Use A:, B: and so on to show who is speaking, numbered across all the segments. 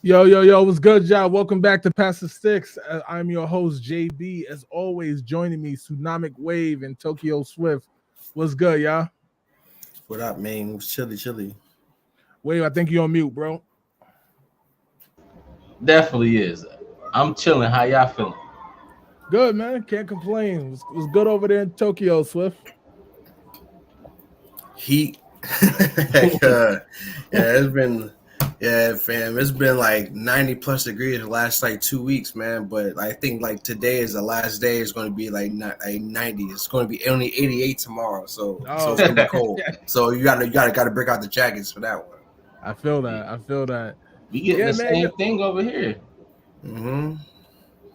A: Yo, what's good, y'all? Welcome back to Pass the Sticks. I'm your host, JB. As always, joining me, Tsunamic Wave and Tokyo Swift. What's good, y'all?
B: What up, man? It's chilly.
A: Wave, I think you're on mute, bro.
C: Definitely is. I'm chilling. How y'all feeling?
A: Good, man. Can't complain. Was good over there in Tokyo, Swift.
B: Heat. It's been fam. It's been like 90 plus degrees the last like 2 weeks, man. But I think like today is the last day. It's going to be like 90. It's going to be only 88 tomorrow. So
A: Oh,
B: it's going to be cold. So you gotta break out the jackets for that one.
A: I feel
C: Yeah,
A: that. I feel that.
C: we getting
A: Yeah,
C: the
A: man.
C: same thing over here.
B: Mm-hmm.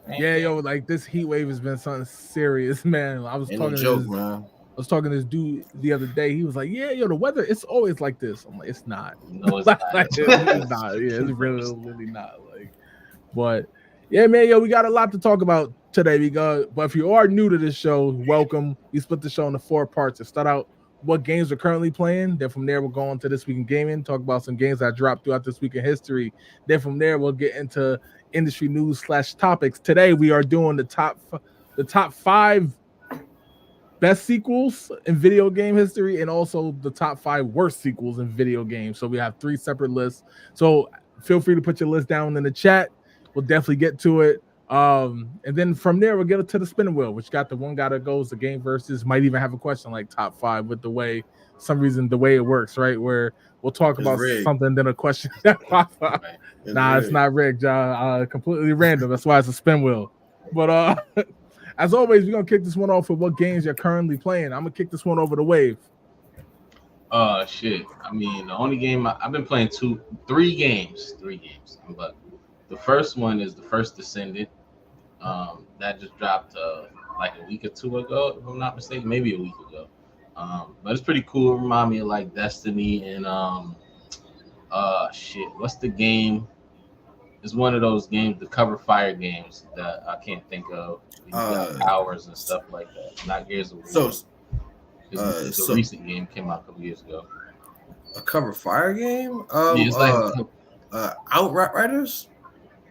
C: Same
A: Yeah,
C: thing.
A: yo, like this heat wave has been something serious, man. I was
B: Ain't no
A: talking to
B: joke,
A: this
B: man.
A: I was talking to this dude the other day. He was like, "Yeah, yo, the weather it's always like this." I'm like, "It's not.
C: No, it's
A: It's
C: not.
A: not. Yeah, it's really not." Like, but yeah, man, yo, we got a lot to talk about today. But if you are new to this show, welcome. We split the show into four parts. To start out, what games we're currently playing. Then from there, we'll go on to this week in gaming. Talk about some games that dropped throughout this week in history. Then from there, we'll get into industry news slash topics. Today, we are doing the top five best sequels in video game history and also the top five worst sequels in video games. So we have three separate lists. So feel free to put your list down in the chat. We'll definitely get to it. And then from there we'll get to the spinning wheel, which got the one guy that goes the game versus might even have a question like top five with the way some reason the way it works, right? Where we'll talk
B: It's
A: about
B: rigged.
A: something, then a question that pops up.
C: Right.
B: It's
A: Nah, it's
B: rigged.
A: not rigged, John. Completely random. That's why it's a spin wheel. But as always, we're gonna kick this one off with what games you're currently playing. I'm gonna kick this one over the wave.
C: Shit. I mean, the only game I've been playing three games. But the first one is the first Descendant. That just dropped like a week or two ago, if I'm not mistaken, maybe a week ago. But it's pretty cool. It remind me of like Destiny and shit. What's the game? It's one of those games, the cover fire games that I can't think of. You got
B: Uh,
C: powers and stuff like that. Not Gears of
B: so
C: War. It's a
B: so
C: recent game, came out a couple years ago.
B: a cover fire game.
C: Yeah, it's like
B: Outriders.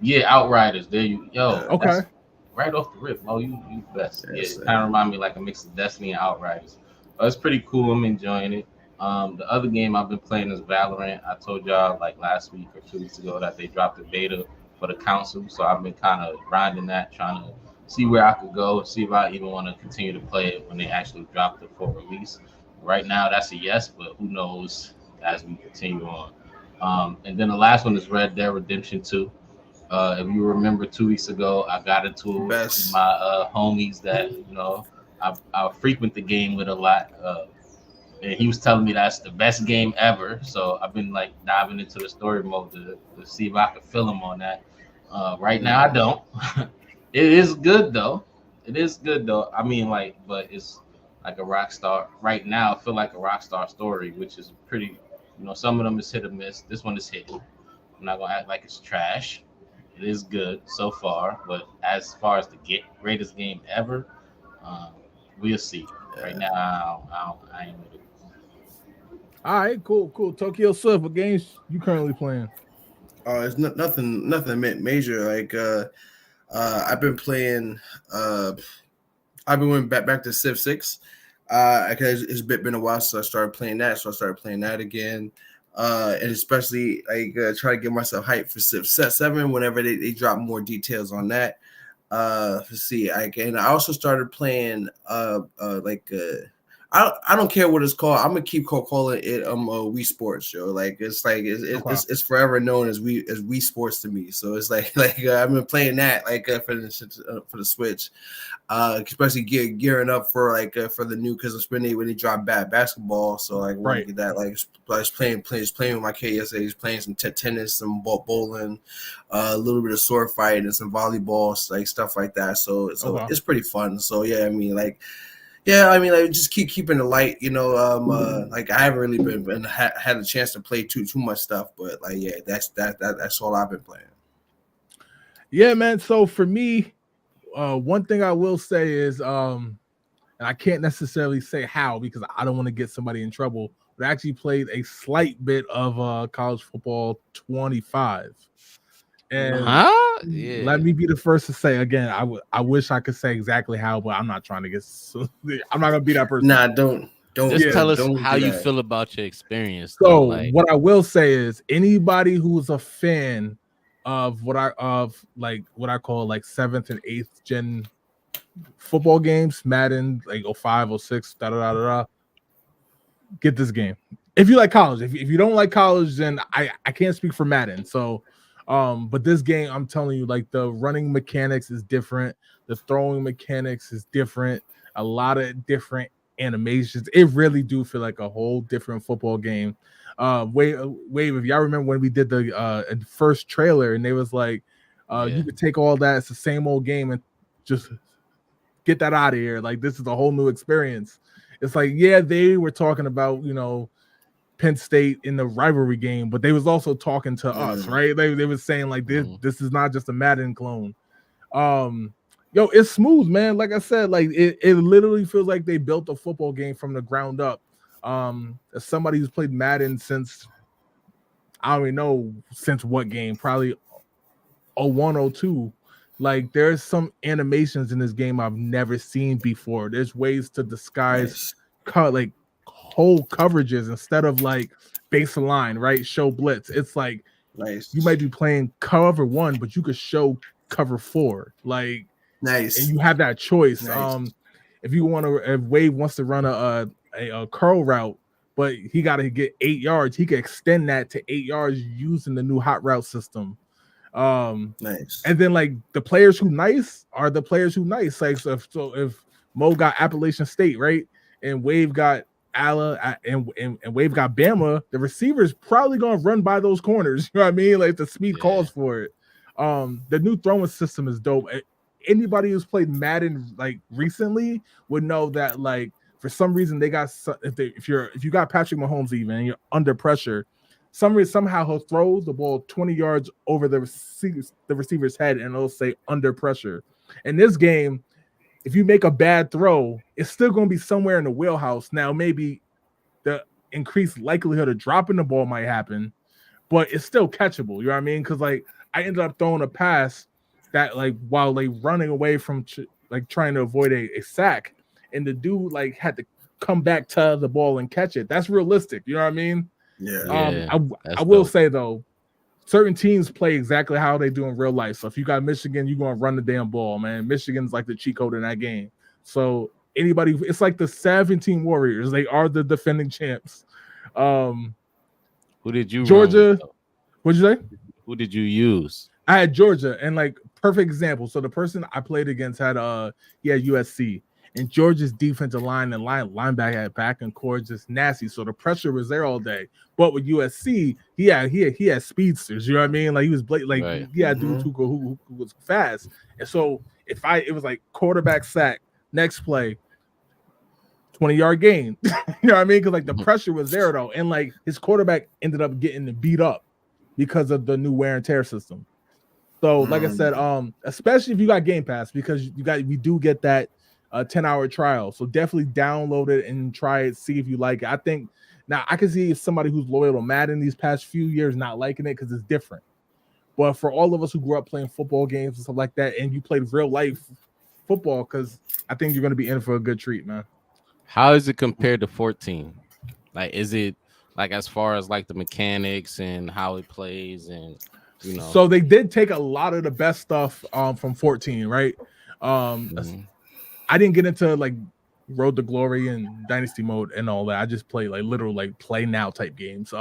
C: yeah, Outriders. There you yo,
B: Yeah,
A: Okay.
C: that's right off the rip. Oh, you best. Yeah,
B: yes,
C: it kind of remind me like a mix of Destiny and Outriders. It's pretty cool. I'm enjoying it. The other game I've been playing is Valorant. I told y'all like last week or 2 weeks ago that they dropped the beta for the console, so I've been kind of grinding that, trying to see where I could go, see if I even want to continue to play it when they actually drop the full release. Right now, that's a yes, but who knows as we continue on. And then the last one is Red Dead Redemption 2. If you remember 2 weeks ago, I got into it with one of
B: best.
C: my homies that I frequent the game with a lot, and he was telling me that's the best game ever. So I've been like diving into the story mode to see if I can fill him on that. Right now, I don't. It is good though. It is good though. I mean, like, but it's like a rock star. Right now, I feel like a rock star story, which is pretty. Some of them is hit or miss. This one is hitting. I'm not gonna act like it's trash. It is good so far, but as far as the greatest game ever, um, we'll see. Right
B: Yeah.
C: now, I ain't with it.
A: All right, cool. Tokyo Swift, what games you currently playing?
B: It's nothing major. I've been playing. Uh, I've been went back to Civ 6. Because it's been a while since I started playing that, so I started playing that again. And especially like try to get myself hyped for Civ 7 whenever they drop more details on that. Let's see. I also started playing I don't care what it's called. I'm gonna keep calling it Wii Sports, yo. Like
A: Okay.
B: it's forever known as Wii Sports to me. So it's I've been playing that for the Switch, especially gearing up for for the new because it's when they drop basketball. So like I want to
A: Right.
B: get that I was playing with my kid yesterday. He's playing some tennis, some bowling, a little bit of sword fighting and some volleyball, like stuff like that. So
A: Okay.
B: it's pretty fun. So yeah, I mean like just keeping it light, like I haven't really had a chance to play too much stuff, but like yeah, that's all I've been playing.
A: Yeah, man. So for me, one thing I will say is and I can't necessarily say how because I don't want to get somebody in trouble, but I actually played a slight bit of college football 25. And
D: Yeah.
A: let me be the first to say again, I wish I could say exactly how, but I'm not trying to get. I'm not gonna be that person.
B: Nah, don't.
D: Just tell us
B: don't
D: how
B: do
D: you
B: that.
D: feel about your experience.
A: So
D: Though, like,
A: what I will say is anybody who's a fan of what I call like 7th and 8th gen football games, Madden, like 05, 06, get this game. If you like college, if you don't like college, then I can't speak for Madden. So but this game, I'm telling you, like the running mechanics is different, the throwing mechanics is different, a lot of different animations. It really do feel like a whole different football game. Wave, if y'all remember when we did the first trailer and they was like, you could take all that, it's the same old game and just get that out of here. Like this is a whole new experience. It's like, yeah, they were talking about, Penn State in the rivalry game, but they was also talking to us, right? They was saying like this is not just a Madden clone. It's smooth, man. Like I said, like it literally feels like they built a football game from the ground up. As somebody who's played Madden since I don't even know since what game, probably 01, 02. Like there's some animations in this game I've never seen before. There's ways to disguise like whole coverages instead of like baseline, right? Show blitz. It's like you might be playing cover 1, but you could show cover 4. Like and you have that choice. If you want to, if Wade wants to run a curl route, but he got to get 8 yards, he can extend that to 8 yards using the new hot route system. And then like the players who nice are the players who nice. Like so if Mo got Appalachian State, right, and Wave got Ala and Wave got Bama, the receiver's probably gonna run by those corners. You know what I mean? Like the speed calls for it. The new throwing system is dope. Anybody who's played Madden like recently would know that like for some reason they got if you got Patrick Mahomes even and you're under pressure, somehow he'll throw the ball 20 yards over the receiver's head and it'll say under pressure. In this game, if you make a bad throw, it's still going to be somewhere in the wheelhouse. Now, maybe the increased likelihood of dropping the ball might happen, but it's still catchable. You know what I mean? Because like I ended up throwing a pass that like while like running away from like trying to avoid a sack, and the dude like had to come back to the ball and catch it. That's realistic. You know what I mean?
B: Yeah.
A: I will say though, certain teams play exactly how they do in real life. So if you got Michigan, you're gonna run the damn ball, man. Michigan's like the cheat code in that game. So anybody, it's like the 17 Warriors. They are the defending champs.
D: Who did you
A: Georgia? What'd you say?
D: Who did you use?
A: I had Georgia, and like perfect example. So the person I played against had USC. And Georgia's defensive line and linebacker had back and core just nasty. So the pressure was there all day. But with USC, he had speedsters. You know what I mean? Like he was he had dudes who was fast. And so it was like quarterback sack, next play, 20-yard gain. You know what I mean? Because like the pressure was there though, and like his quarterback ended up getting beat up because of the new wear and tear system. So like I said, especially if you got Game Pass, because we do get that 10-hour trial. So definitely download it and try it, see if you like it. I think now I can see somebody who's loyal to Madden these past few years not liking it because it's different. But for all of us who grew up playing football games and stuff like that, and you played real life football, because I think you're going to be in for a good treat, man.
D: How is it compared to 14? Like, is it like as far as like the mechanics and how it plays and
A: So they did take a lot of the best stuff from 14, right? I didn't get into like Road to Glory and Dynasty mode and all that. I just played like literal like play now type games.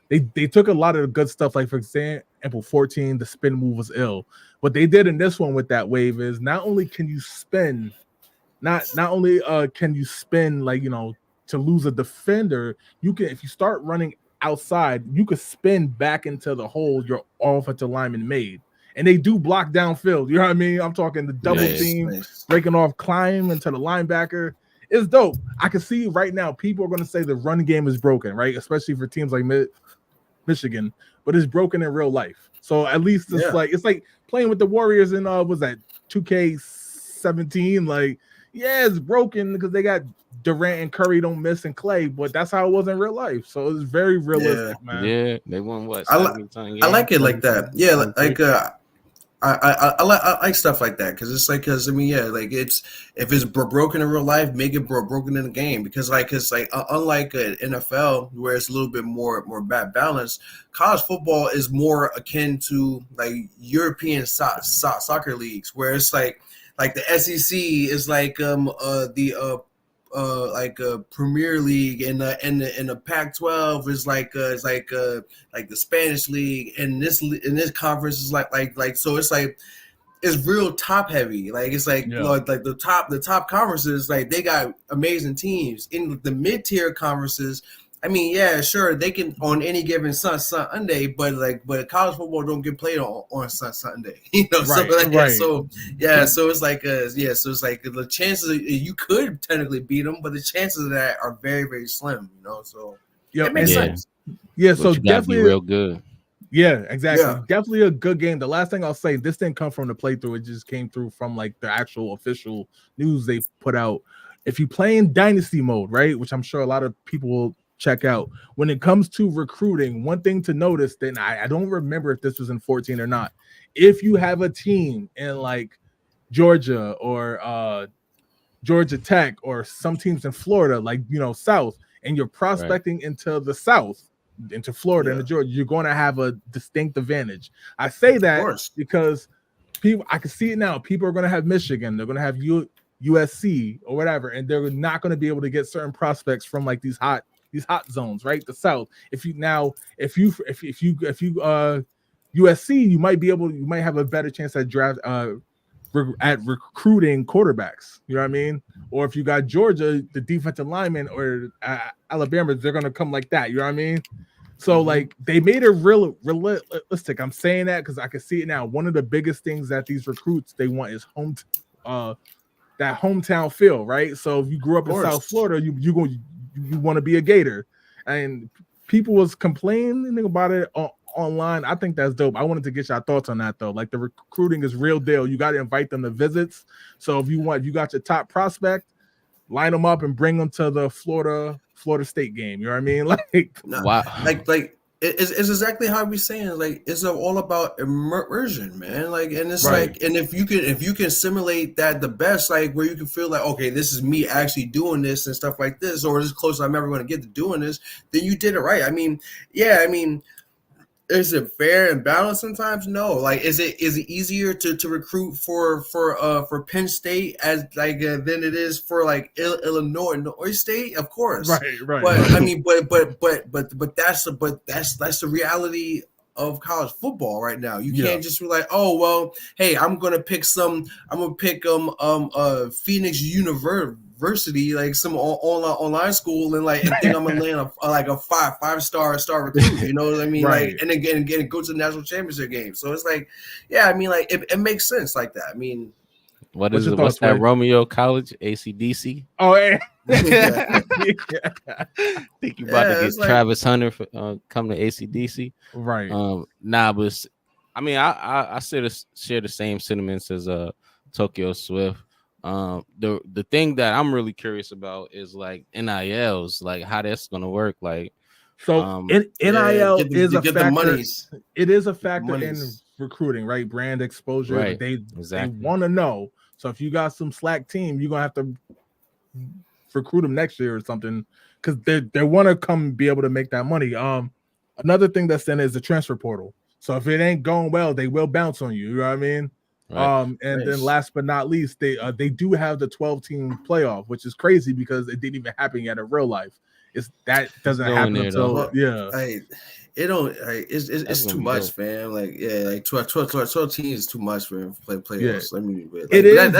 A: They took a lot of the good stuff, like for example, 14, the spin move was ill. What they did in this one with that wave is not only can you spin, not only can you spin like to lose a defender, you can, if you start running outside, you could spin back into the hole your offensive lineman made. And they do block downfield. You know what I mean? I'm talking the double team, breaking off, climb into the linebacker. It's dope. I can see right now people are going to say the run game is broken, right? Especially for teams like Michigan, but it's broken in real life. So at least it's like playing with the Warriors in was that 2K17? Like, yeah, it's broken because they got Durant and Curry don't miss and Clay, but that's how it was in real life. So it's very realistic, man.
D: Yeah, they won what?
B: I like it like that. Yeah, I like stuff like that because it's like because I mean like it's if it's broken in real life, make it broken in the game because unlike NFL where it's a little bit more bad balance, college football is more akin to like European soccer leagues where it's like the SEC is like the Premier League and the Pac-12 is like the Spanish league and this conference is like so it's like it's real top heavy like it's like like the top conferences like they got amazing teams in the mid-tier conferences. I mean, yeah, sure, they can on any given Sunday, but college football don't get played on Sunday, something like that. So yeah, so it's like so it's like the chances you could technically beat them, but the chances of that are very very slim, So it makes sense.
A: Yeah, so definitely
D: real good.
A: Yeah, exactly.
B: Yeah.
A: Definitely a good game. The last thing I'll say, this didn't come from the playthrough; it just came through from like the actual official news they put out. If you play in Dynasty mode, right, which I'm sure a lot of people will check out. When it comes to recruiting, one thing to notice, then I don't remember if this was in 14 or not. If you have a team in like Georgia or Georgia Tech or some teams in Florida, like South, and you're prospecting into the South, into Florida and Georgia, you're going to have a distinct advantage. I say that because I can see it now. People are going to have Michigan, they're going to have USC or whatever, and they're not going to be able to get certain prospects from like these hot zones, right? The South. If you USC, you might have a better chance at recruiting quarterbacks. You know what I mean? Or if you got Georgia, the defensive lineman, or Alabama, they're gonna come like that. You know what I mean? So like they made it realistic. I'm saying that because I can see it now. One of the biggest things that these recruits they want is that hometown feel, right? So if you grew up in South Florida, you want to be a Gator, and people was complaining about it online. I think that's dope. I wanted to get your thoughts on that though. Like the recruiting is real deal. You got to invite them to visits. So if you got your top prospect, line them up and bring them to the Florida State game. You know what I mean? Like
B: wow. Like it's exactly how we saying. Like it's all about immersion, man. Like and it's like and if you can simulate that the best, like where you can feel like okay, this is me actually doing this and stuff like this, or as close as I'm ever going to get to doing this, then you did it right. I mean, is it fair and balanced sometimes? No. Like, is it easier to recruit for Penn State as like than it is for like Illinois State? Of course,
A: right.
B: But I mean, but that's the reality of college football right now. You can't just be like, oh well, hey, I'm gonna pick Phoenix University, like some online school, and like and think I'm gonna land a five-star recruit. You know what I mean? Right. Like and again go to the national championship game. So it's like, yeah, I mean, like it makes sense like that. I mean,
D: what's that Romeo College ACDC?
A: Oh, yeah.
D: Think you about to get Travis Hunter for come to ACDC,
A: right?
D: But I mean, I share the same sentiments as Tokyo Swift. The thing that I'm really curious about is like NILs, like how that's gonna work. Like,
A: so NIL is a factor. It is a factor in recruiting, right? Brand exposure.
D: Right.
A: They want to know. So if you got some slack team, you're gonna have to recruit them next year or something because they want to come be able to make that money. Another thing that's in is the transfer portal. So if it ain't going well, they will bounce on you. You know what I mean? Right. Then last but not least, they do have the 12-team playoff, which is crazy because it didn't even happen yet in real life. That doesn't happen until it's too much, fam. Like 12 teams is too much for playoffs. Yeah.
B: I mean, like,
A: it is,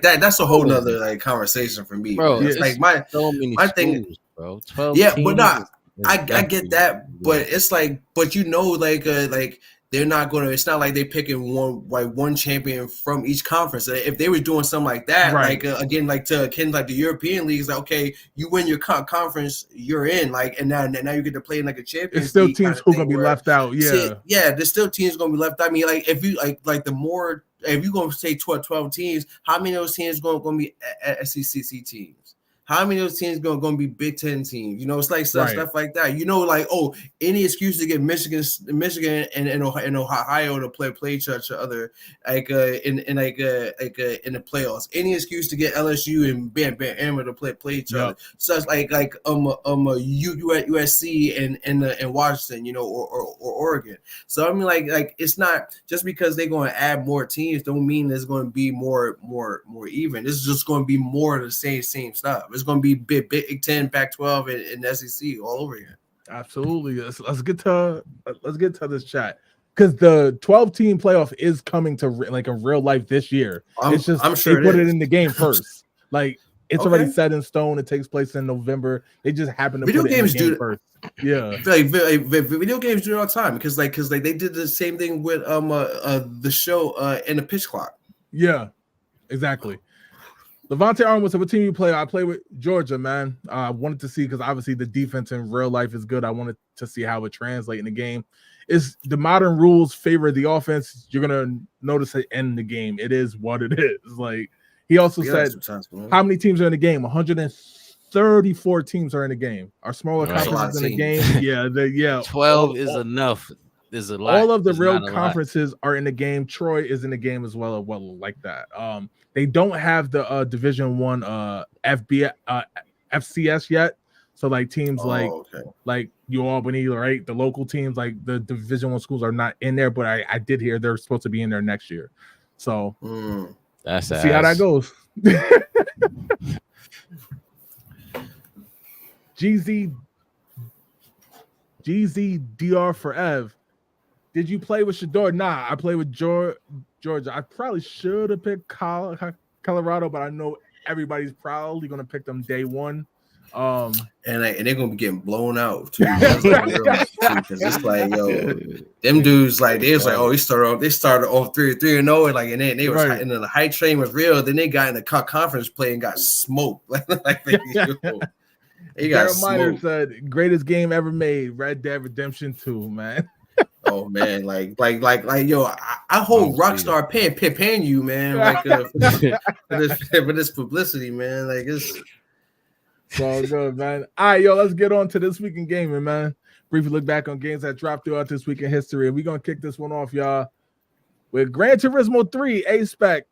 B: that's a whole nother like conversation for me,
D: bro.
B: It's like my thing,
D: bro. 12
B: yeah,
D: teams
B: but not. I get that, but it's like, but like they're not going to. It's not like they're picking one champion from each conference. If they were doing something like that, like again, like the European leagues, like okay, you win your conference, you're in. Like and now you get to play in like a champion.
A: It's still teams who are gonna be left out. Yeah,
B: there's still teams gonna be left out. I mean, like if you like the more if you're gonna say 12 teams, how many of those teams going to be SEC teams? How many of those teams going to be Big Ten teams? You know, it's like stuff like that. You know, like any excuse to get Michigan and Ohio to play each other, like in the playoffs. Any excuse to get LSU and Bama to play each other. So it's like USC and Washington, you know, or Oregon. So I mean, like it's not just because they're going to add more teams don't mean there's going to be more even. This is just going to be more of the same stuff. It's going to be Big 10, Pac-12, and SEC all over again.
A: Absolutely. Let's get to this chat because the 12-team playoff is coming to like in real life this year. I'm sure they put it in the game first. Like it's already set in stone. It takes place in November. They just happen to
B: video
A: put
B: games
A: it in the game first. Yeah,
B: like video games do it all the time because they did the same thing with the show and the pitch clock.
A: Yeah, exactly. Levante Arnold said, what team you play? I play with Georgia, man. I wanted to see because obviously the defense in real life is good. I wanted to see how it translates in the game. Is the modern rules favor the offense? You're gonna notice it in the game. It is what it is. Like he also said, how many teams are in the game? 134 teams are in the game. Our smaller conferences in the game. Yeah,
D: 12 is enough. There's a lot.
A: All of the real conferences are in the game. Troy is in the game as well like that. They don't have the Division I FCS yet. So like teams like UAlbany, right? The local teams like the Division I schools are not in there, but I did hear they're supposed to be in there next year. So
D: that's
A: see how that goes. GZDR for Ev. Did you play with Shador? Nah, I played with Georgia. I probably should have picked Colorado, but I know everybody's probably going to pick them day one.
B: And they're going to be getting blown out too. Because it's like, yo, them dudes like they was like, oh, they started off 3-0, and like, and then they was and then the hype train was real. Then they got in the conference play and got smoked. Like they got smoked.
A: Said greatest game ever made, Red Dead Redemption 2, man.
B: Oh man, like yo, I hold Rockstar paying you, man, like for this publicity, man. Like it's
A: all good, man. All right, yo, let's get on to this week in gaming, man. Briefly look back on games that dropped throughout this week in history, and we're gonna kick this one off, y'all, with Gran Turismo 3 A-Spec.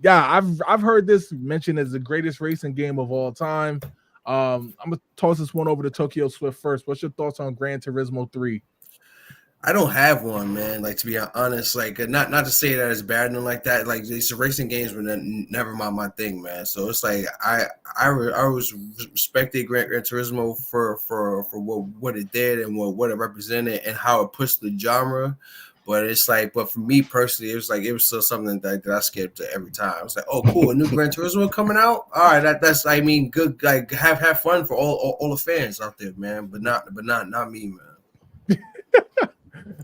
A: Yeah, I've heard this mentioned as the greatest racing game of all time. I'm gonna toss this one over to Tokyo Swift first. What's your thoughts on Gran Turismo 3?
B: I don't have one, man. Like, to be honest, like not to say that it's bad and like that. Like these racing games were never my thing, man. So it's like I was respected Gran Turismo for what it did and what it represented and how it pushed the genre. But it's like, but for me personally, it was still something that I skipped every time. It's like, oh, cool, a new Gran Turismo coming out. All right, that's I mean, good. Like, have fun for all the fans out there, man. But not me, man.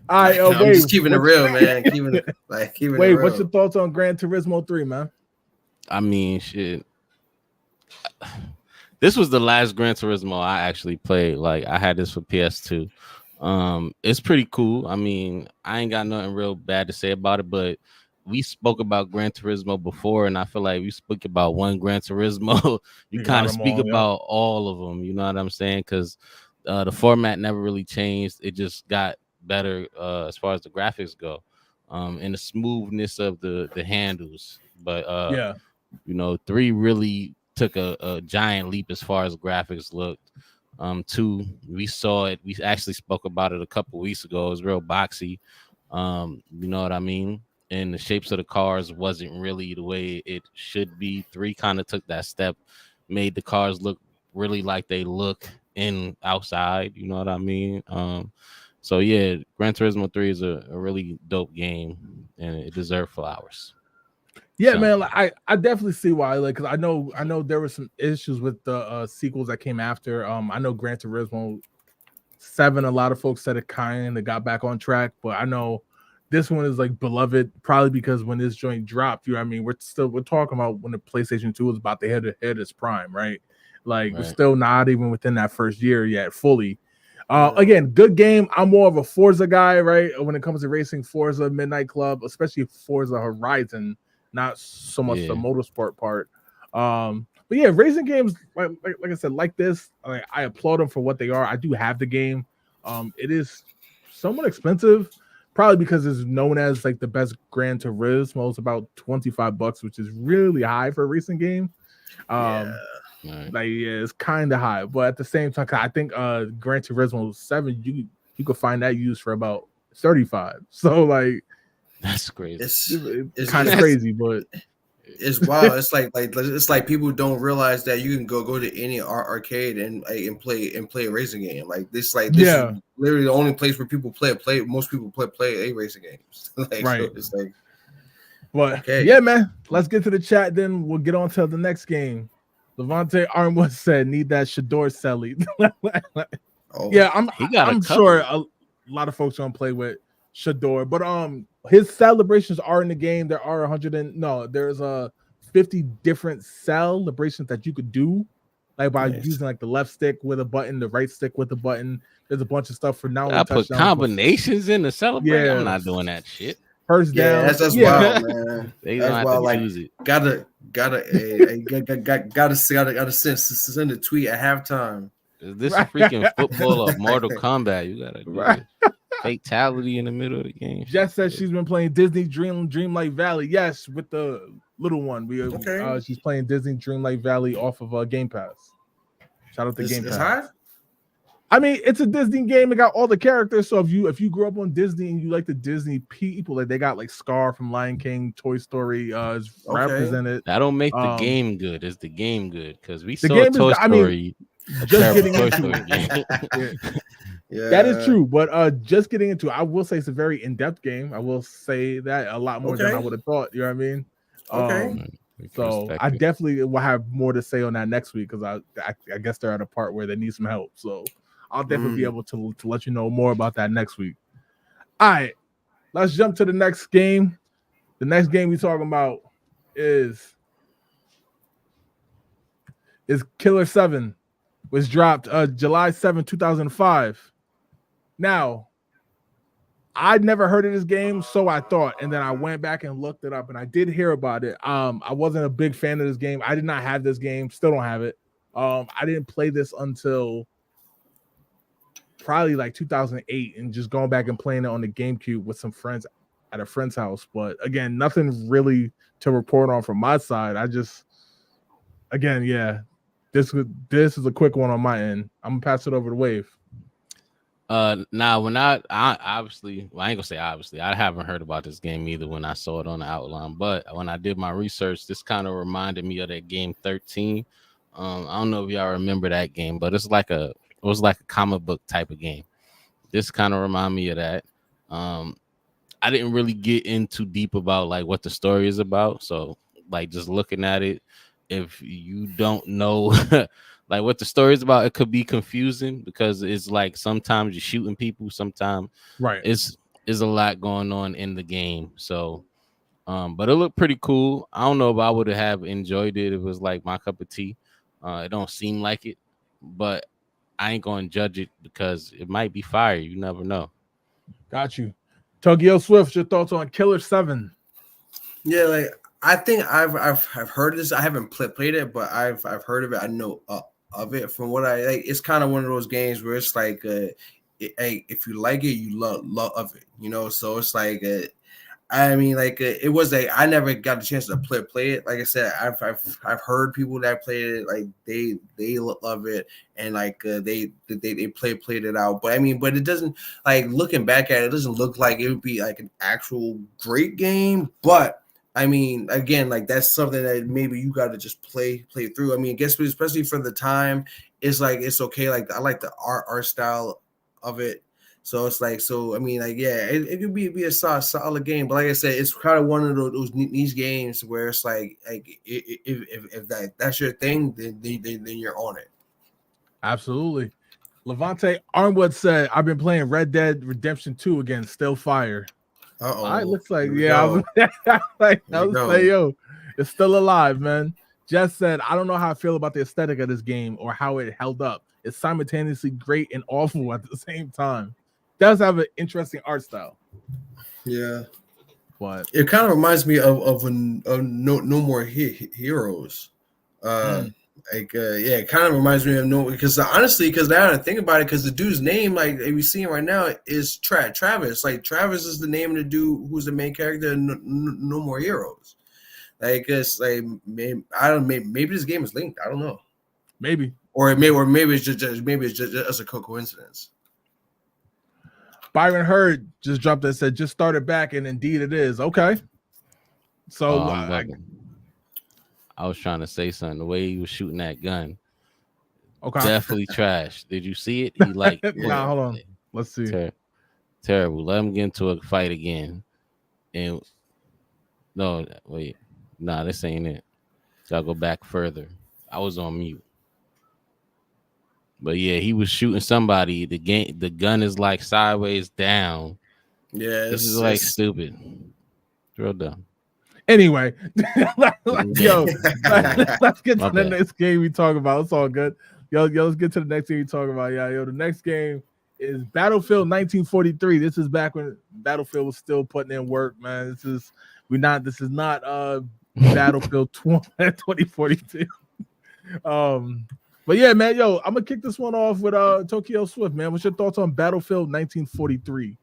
A: All right,
B: I'm just keeping it real, man. Keeping it real.
A: What's your thoughts on Gran Turismo 3, man?
D: I mean, shit. This was the last Gran Turismo I actually played. Like, I had this for PS2. It's pretty cool. I mean, I ain't got nothing real bad to say about it, but we spoke about Gran Turismo before, and I feel like we spoke about one Gran Turismo. you kind of speak about all of them. You know what I'm saying? Because the format never really changed. It just got better as far as the graphics go, and the smoothness of the handles. But you know, 3 really took a giant leap as far as graphics looked. 2, we saw it. We actually spoke about it a couple weeks ago. It was real boxy. You know what I mean? And the shapes of the cars wasn't really the way it should be. 3 kind of took that step, made the cars look really like they look in outside. You know what I mean? So yeah, Gran Turismo 3 is a really dope game, and it deserved flowers.
A: Yeah, so, man, like, I definitely see why. Like, cause I know there were some issues with the sequels that came after. I know Gran Turismo 7. A lot of folks said it kind of got back on track, but I know this one is like beloved, probably because when this joint dropped, you know what I mean, we're talking about when the PlayStation 2 was about to hit its prime, right? Like, we're still not even within that first year yet fully. Again, good game. I'm more of a Forza guy, right? When it comes to racing, Forza Midnight Club, especially Forza Horizon, not so much the motorsport part. But yeah, racing games, like I said, like this, I applaud them for what they are. I do have the game. It is somewhat expensive, probably because it's known as like the best Gran Turismo. It's about $25, which is really high for a racing game. It's kind of high, but at the same time, I think Gran Turismo 7 you could find that used for about 35. So like
D: that's crazy.
B: It's
A: kind of crazy, but
B: it's wild. It's like people don't realize that you can go to any arcade and play a racing game. This is literally the only place where people play. Most people play a racing games.
A: Right.
B: So it's like,
A: but
B: okay.
A: Yeah, man. Let's get to the chat. Then we'll get on to the next game. Levante Armwood said, "Need that Shador Selly." Yeah, I'm sure a lot of folks don't play with Shador, but his celebrations are in the game. There are there's 50 different celebrations that you could do, like by using like the left stick with a button, the right stick with a button. There's a bunch of stuff for now.
D: I put combinations in the celebration. Yeah. I'm not doing that shit.
A: First down.
B: That's wild, man.
D: That's wild. Like, use it.
B: Gotta send a tweet at halftime.
D: Is this freaking football or Mortal Kombat? You gotta do fatality in the middle of the game.
A: Jess says she's been playing Disney Dreamlight Valley. Yes, with the little one. She's playing Disney Dreamlight Valley off of Game Pass. Shout out to Game Pass. High? I mean, it's a Disney game. It got all the characters. So if you grew up on Disney and you like the Disney people, like they got like Scar from Lion King, Toy Story is represented.
D: That don't make the game good. Is the game good? Because we saw Toy Story.
A: Just getting into it. Yeah, that is true. But just getting into it, I will say it's a very in-depth game. I will say that a lot more than I would have thought. You know what I mean?
B: Okay.
A: So I definitely will have more to say on that next week because I guess they're at a part where they need some help. So I'll definitely be able to let you know more about that next week. All right, let's jump to the next game. The next game we're talking about is Killer 7, was dropped July 7, 2005. Now, I'd never heard of this game, so I thought, and then I went back and looked it up, and I did hear about it. I wasn't a big fan of this game. I did not have this game, still don't have it. I didn't play this until probably like 2008, and just going back and playing it on the GameCube with some friends at a friend's house. But again, nothing really to report on from my side. This is a quick one on my end. I'm gonna pass it over to Wave.
D: Now when I obviously, well, I ain't gonna say obviously, I haven't heard about this game either when I saw it on the outline, but when I did my research, this kind of reminded me of that game 13. I don't know if y'all remember that game, but it was like a comic book type of game. This kind of reminded me of that. I didn't really get in too deep about like what the story is about, so like just looking at it, if you don't know like what the story is about, it could be confusing because it's like sometimes you're shooting people, sometimes it's a lot going on in the game. So but it looked pretty cool. I don't know if I would have enjoyed it if it was like my cup of tea. It don't seem like it, but I ain't gonna judge it because it might be fire. You never know.
A: Got you. Tokyo Swift, your thoughts on Killer 7?
B: Yeah, like I think I've heard of this. I haven't played it, but I've heard of it. I know of it from what I like. It's kind of one of those games where it's like, if you like it, you love it. You know, so it's like, it was I never got a chance to play it. Like I said, I've heard people that played it, like they love it, and like they played it out. But but it doesn't, like, looking back at it, it doesn't look like it would be like an actual great game. But again, like that's something that maybe you got to just play through. I guess especially for the time, it's like it's okay. Like I like the art style of it. So it's like, it could be a solid game. But like I said, it's kind of one of those niche games where it's like if that's your thing, then you're on it.
A: Absolutely. Levante Armwood said, "I've been playing Red Dead Redemption 2 again, still fire." It looks like, I was like, yo, it's still alive, man. Jess said, "I don't know how I feel about the aesthetic of this game or how it held up. is simultaneously great and awful at the same time. Does have an interesting art style.
B: Yeah,
A: but
B: it kind of reminds me of No More Heroes. Yeah, it kind of reminds me of because honestly, because now I think about it, because the dude's name, like we see right now, is Travis. Like Travis is the name of the dude who's the main character in No More Heroes. Like it's like maybe this game is linked. I don't know.
A: Maybe
B: it's just a coincidence.
A: Byron Hurd just dropped and said just started back, and indeed it is. Okay. So
D: I was trying to say something. The way he was shooting that gun,
A: okay,
D: definitely trash. Did you see it? He like,
A: nah, hold on. Let's see.
D: Terrible. Let him get into a fight again. And no, wait, nah, this ain't it. Gotta go back further. I was on mute. But yeah, he was shooting somebody. The gun is like sideways down.
B: Yeah,
D: this is like stupid. Drill down.
A: Anyway, let's get to the next game we talk about. It's all good. Yo, let's get to the next game we talk about. Yeah, the next game is Battlefield 1943. This is back when Battlefield was still putting in work, man. This is not Battlefield 2042. But yeah, man, I'm gonna kick this one off with Tokyo Swift, man. What's your thoughts on Battlefield 1943?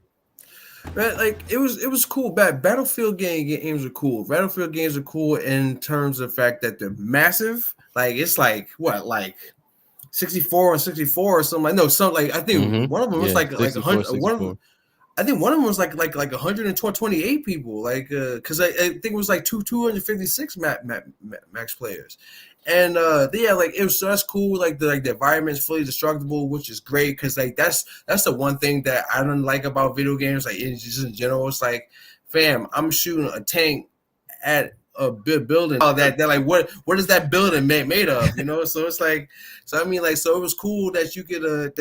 B: Right, like it was cool. Battlefield games are cool. Battlefield games are cool in terms of the fact that they're massive. Like it's like what, like 64 and 64 or something. Like no, something like I think one of them was like 100. One of them, I think one of them was like 128 people. Like because I think it was like 256 max players. And yeah, like it was, so that's cool. Like the environment's fully destructible, which is great because like that's the one thing that I don't like about video games. Like it's just in general, it's like, fam, I'm shooting a tank at a building. Oh, that like what is that building made of? You know, so it's like, so I mean, like, so it was cool that you could like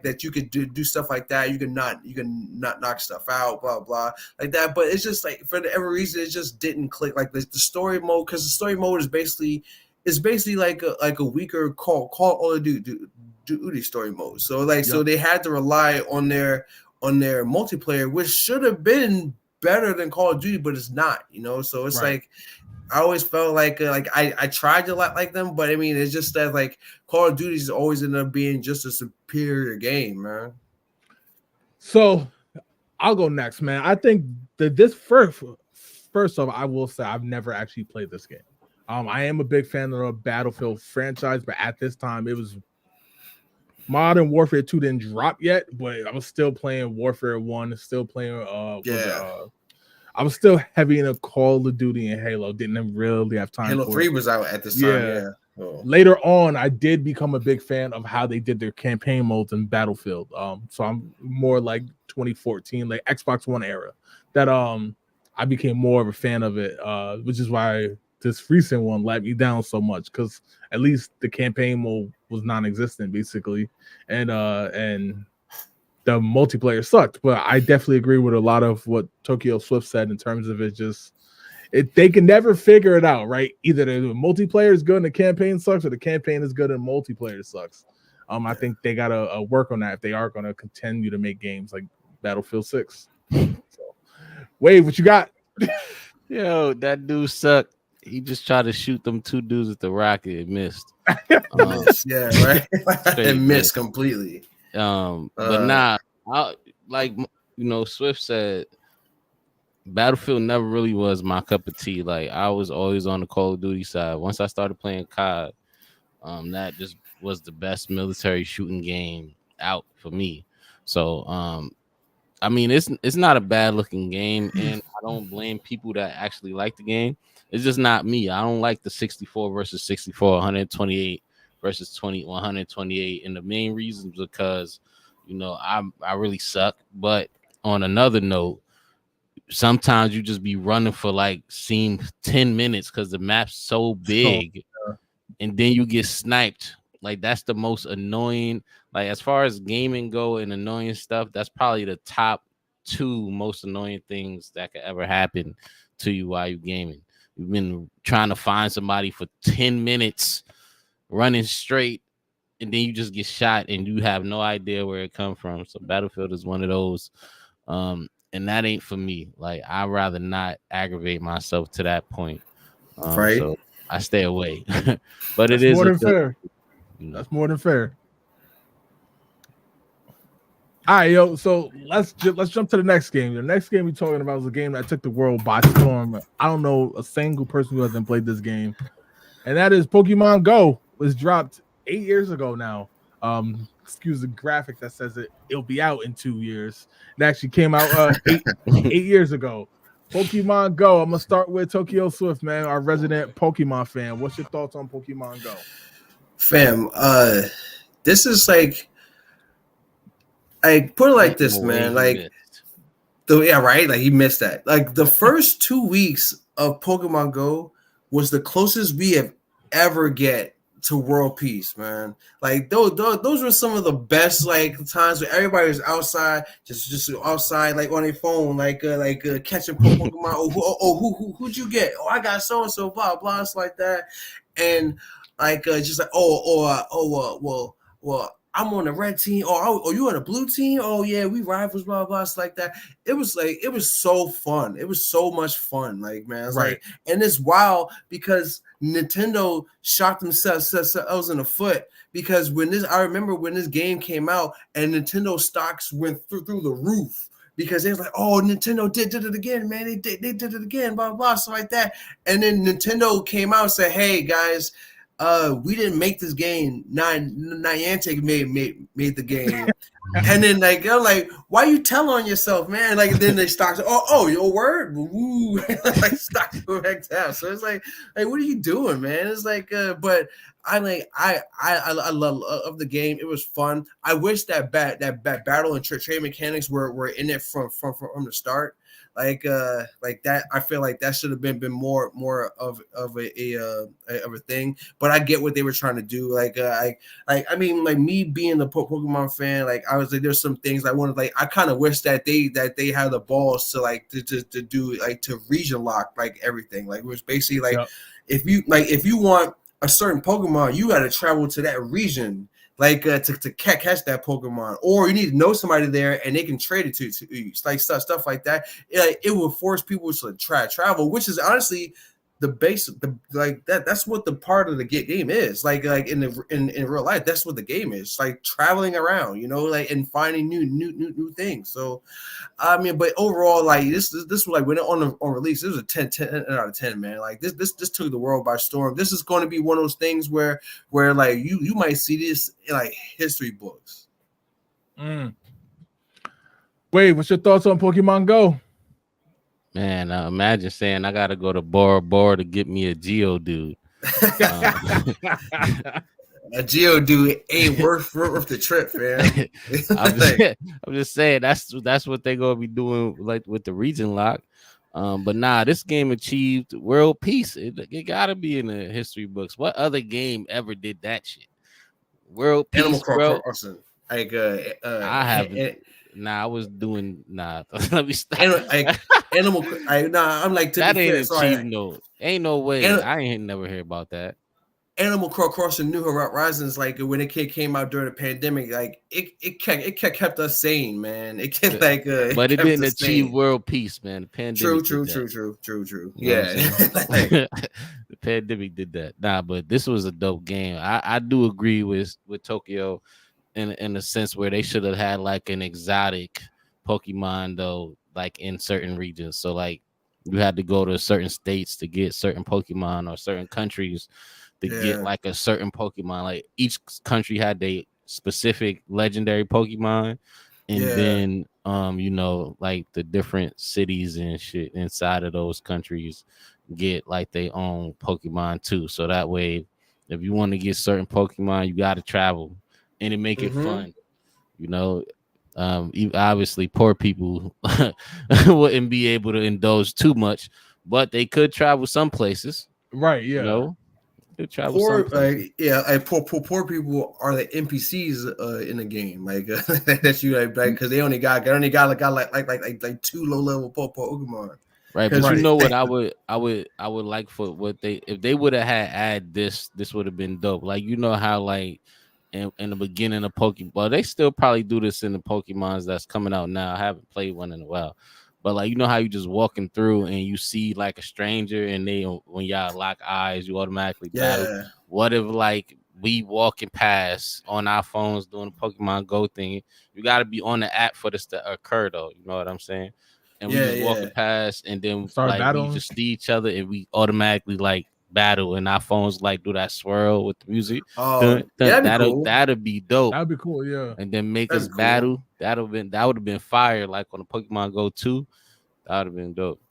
B: that you could do stuff like that. You can not knock stuff out, blah blah like that. But it's just like for every reason it just didn't click. Like the story mode, because the story mode is basically like a weaker Call of Duty story mode. So like so they had to rely on their multiplayer, which should have been better than Call of Duty, but it's not. You know, so it's like. I always felt like I tried a lot like them, but I mean it's just that like Call of Duty is always ended up being just a superior game, man.
A: So I'll go next, man. I think that this first off, I will say I've never actually played this game. I am a big fan of the Battlefield franchise, but at this time it was Modern Warfare 2 didn't drop yet, but I was still playing Warfare 1, still playing I was still heavy in a Call of Duty and Halo. Didn't really have time.
B: Halo 3 was out at this time. Yeah.
A: Oh. Later on, I did become a big fan of how they did their campaign modes in Battlefield. So I'm more like 2014, like Xbox One era. That I became more of a fan of it, which is why this recent one let me down so much, because at least the campaign mode was non-existent basically, and the multiplayer sucked. But I definitely agree with a lot of what Tokyo Swift said in terms of they can never figure it out, right? Either the multiplayer is good and the campaign sucks, or the campaign is good and multiplayer sucks. I think they gotta work on that if they are gonna continue to make games like Battlefield 6. So, Wade, what you got?
D: Yo, that dude sucked. He just tried to shoot them two dudes with the rocket. It missed.
B: Yeah, right. It missed completely.
D: But nah, Swift said Battlefield never really was my cup of tea. Like I was always on the Call of Duty side. Once I started playing COD, that just was the best military shooting game out for me. So I mean it's not a bad looking game, and I don't blame people that actually like the game. It's just not me. I don't like the 64 versus 64, 128 versus 128, and the main reason is because I really suck. But on another note, sometimes you just be running for 10 minutes because the map's so big, and then you get sniped. Like that's the most annoying. Like as far as gaming go and annoying stuff, that's probably the top 2 most annoying things that could ever happen to you while you're gaming. You've been trying to find somebody for 10 minutes running straight, and then you just get shot and you have no idea where it come from. So Battlefield is one of those, and that ain't for me. Like I'd rather not aggravate myself to that point.
B: Right.
D: So I stay away. But
A: That's
D: it is
A: more than fair.
D: you know.
A: That's more than fair. All right, yo. So let's jump to the next game. The next game we're talking about is a game that took the world by storm. I don't know a single person who hasn't played this game, and that is Pokemon Go. Was dropped 8 years ago now. Excuse the graphic that says it'll be out in 2 years. It actually came out 8 years ago. Pokemon Go. I'm gonna start with Tokyo Swift, man, our resident Pokemon fan. What's your thoughts on Pokemon Go?
B: Fam, this is like put it like this, man. Like right, like he missed that. Like the first 2 weeks of Pokemon Go was the closest we have ever get to world peace, man. Like those were some of the best like times where everybody was outside, just outside, like on their phone, like catching Pokemon. Who'd you get? Oh, I got so and so, blah blah, stuff like that, and like just like well, I'm on the red team. Oh, you on the blue team? Oh yeah, we rivals, blah blah, stuff like that. It was so fun. It was so much fun, like man. It's
A: Right.
B: like, and it's wild because Nintendo shot themselves in the foot because I remember when this game came out and Nintendo stocks went through the roof because they was like, oh, Nintendo did it again, man. They did it again, blah blah, stuff like that. And then Nintendo came out and said, hey guys, we didn't make this game. Niantic made the game. And then like I'm like, why you tell on yourself, man? Like then they start, your word, woo, like start going back down. So it's like what are you doing, man? It's like, but I love the game. It was fun. I wish that battle and trade mechanics were in it from the start. Like that, I feel like that should have been more of a thing. But I get what they were trying to do. I mean, me being a Pokemon fan, like I was like, there's some things I wanted. Like I kind of wish that they had the balls to do like to region lock like everything. Like it was basically like if you want a certain Pokemon, you got to travel to that region. Like to catch that Pokemon, or you need to know somebody there and they can trade it to you, like stuff like that. It will force people to travel, which is honestly the base. That's what the part of the game is. Like in real life, that's what the game is. Like traveling around, like and finding new things. So, I mean, but overall, like this was like when on release, it was a 10 out of 10, man. Like this took the world by storm. This is going to be one of those things where like you might see this in like history books.
A: Wait, what's your thoughts on Pokemon Go?
D: Man, imagine saying I gotta go to Bora Bora to get me a Geodude.
B: A Geodude ain't worth the trip, man.
D: I'm just saying that's what they're gonna be doing, like with the region lock. But nah, this game achieved world peace. It gotta be in the history books. What other game ever did that shit? World peace,
B: Animal
D: bro.
B: Crossing.
D: I haven't. Nah, I was doing Let me stop.
B: Animal. I'm like
D: that ain't achieved. No, ain't no way. I ain't never heard about that.
B: Animal Crossing New Horizons, like when it came out during the pandemic, like it kept us sane, man. It kept
D: but it didn't achieve world peace, man. The pandemic.
B: True. Yeah,
D: the pandemic did that. Nah, but this was a dope game. I do agree with Tokyo in a sense where they should have had like an exotic Pokemon though, like in certain regions. So like you had to go to certain states to get certain Pokemon or certain countries to get like a certain Pokemon. Like each country had their specific legendary Pokemon, and then like the different cities and shit inside of those countries get like their own Pokemon too. So that way, if you want to get certain Pokemon, you got to travel, and it make it fun. Obviously, poor people wouldn't be able to indulge too much, but they could travel some places.
A: Right? Yeah.
B: Poor people are the NPCs in the game, like that's you like because they only got like 2 low level Pokemon.
D: Right, but you know what I would like for what if they would have had this would have been dope. Like how like in the beginning of Pokemon. Well, they still probably do this in the Pokemons that's coming out now. I haven't played one in a while. But like, you know how you just walking through and you see like a stranger and they when y'all lock eyes, you automatically battle.
B: Yeah.
D: What if like we walking past on our phones doing the Pokemon Go thing? You got to be on the app for this to occur, though. You know what I'm saying? And we just walking past, and then
A: Start
D: like
A: battling.
D: we just see each other, and we automatically like battle, and our phones like do that swirl with the music.
B: Oh,
D: That'll be dope.
A: That'd be cool, yeah.
D: And then make
B: That'd
D: us
B: be cool.
D: battle. That would have been fire, like on the Pokemon Go 2. That would have been dope.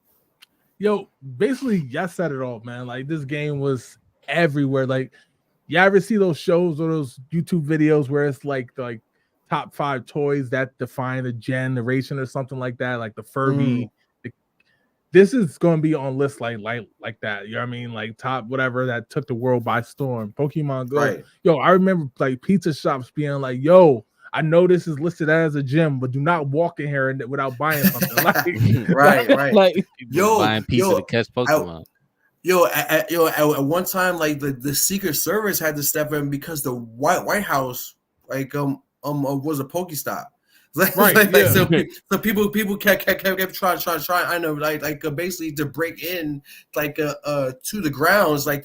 A: Yo, basically, y'all said it all, man. Like this game was everywhere. Like, y'all ever see those shows or those YouTube videos where it's like top 5 toys that define a generation or something like that, like the Furby. This is going to be on lists like that. You know what I mean? Like top whatever that took the world by storm. Pokemon Go.
B: Right.
A: Yo, I remember like pizza shops being like, "Yo, I know this is listed as a gym, but do not walk in here without buying something." Like,
B: right.
A: Like,
D: People buying pizza to catch Pokemon.
B: At one time, like the Secret Service had to step in because the White House was a Pokestop. So people kept trying. I know, basically to break in, to the grounds, just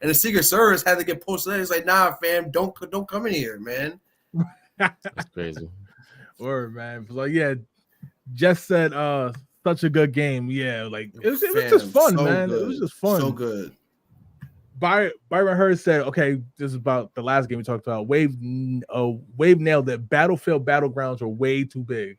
B: and the Secret Service had to get posted. It's like, nah, fam, don't come in here, man.
D: That's crazy.
A: Word, man. Like, yeah, Jess said, such a good game. Yeah, like it was just fun, so man. Good. It was just fun.
B: So good.
A: Byron Hurd said, okay, this is about the last game we talked about. Wave nailed it. Battlefield Battlegrounds are way too big.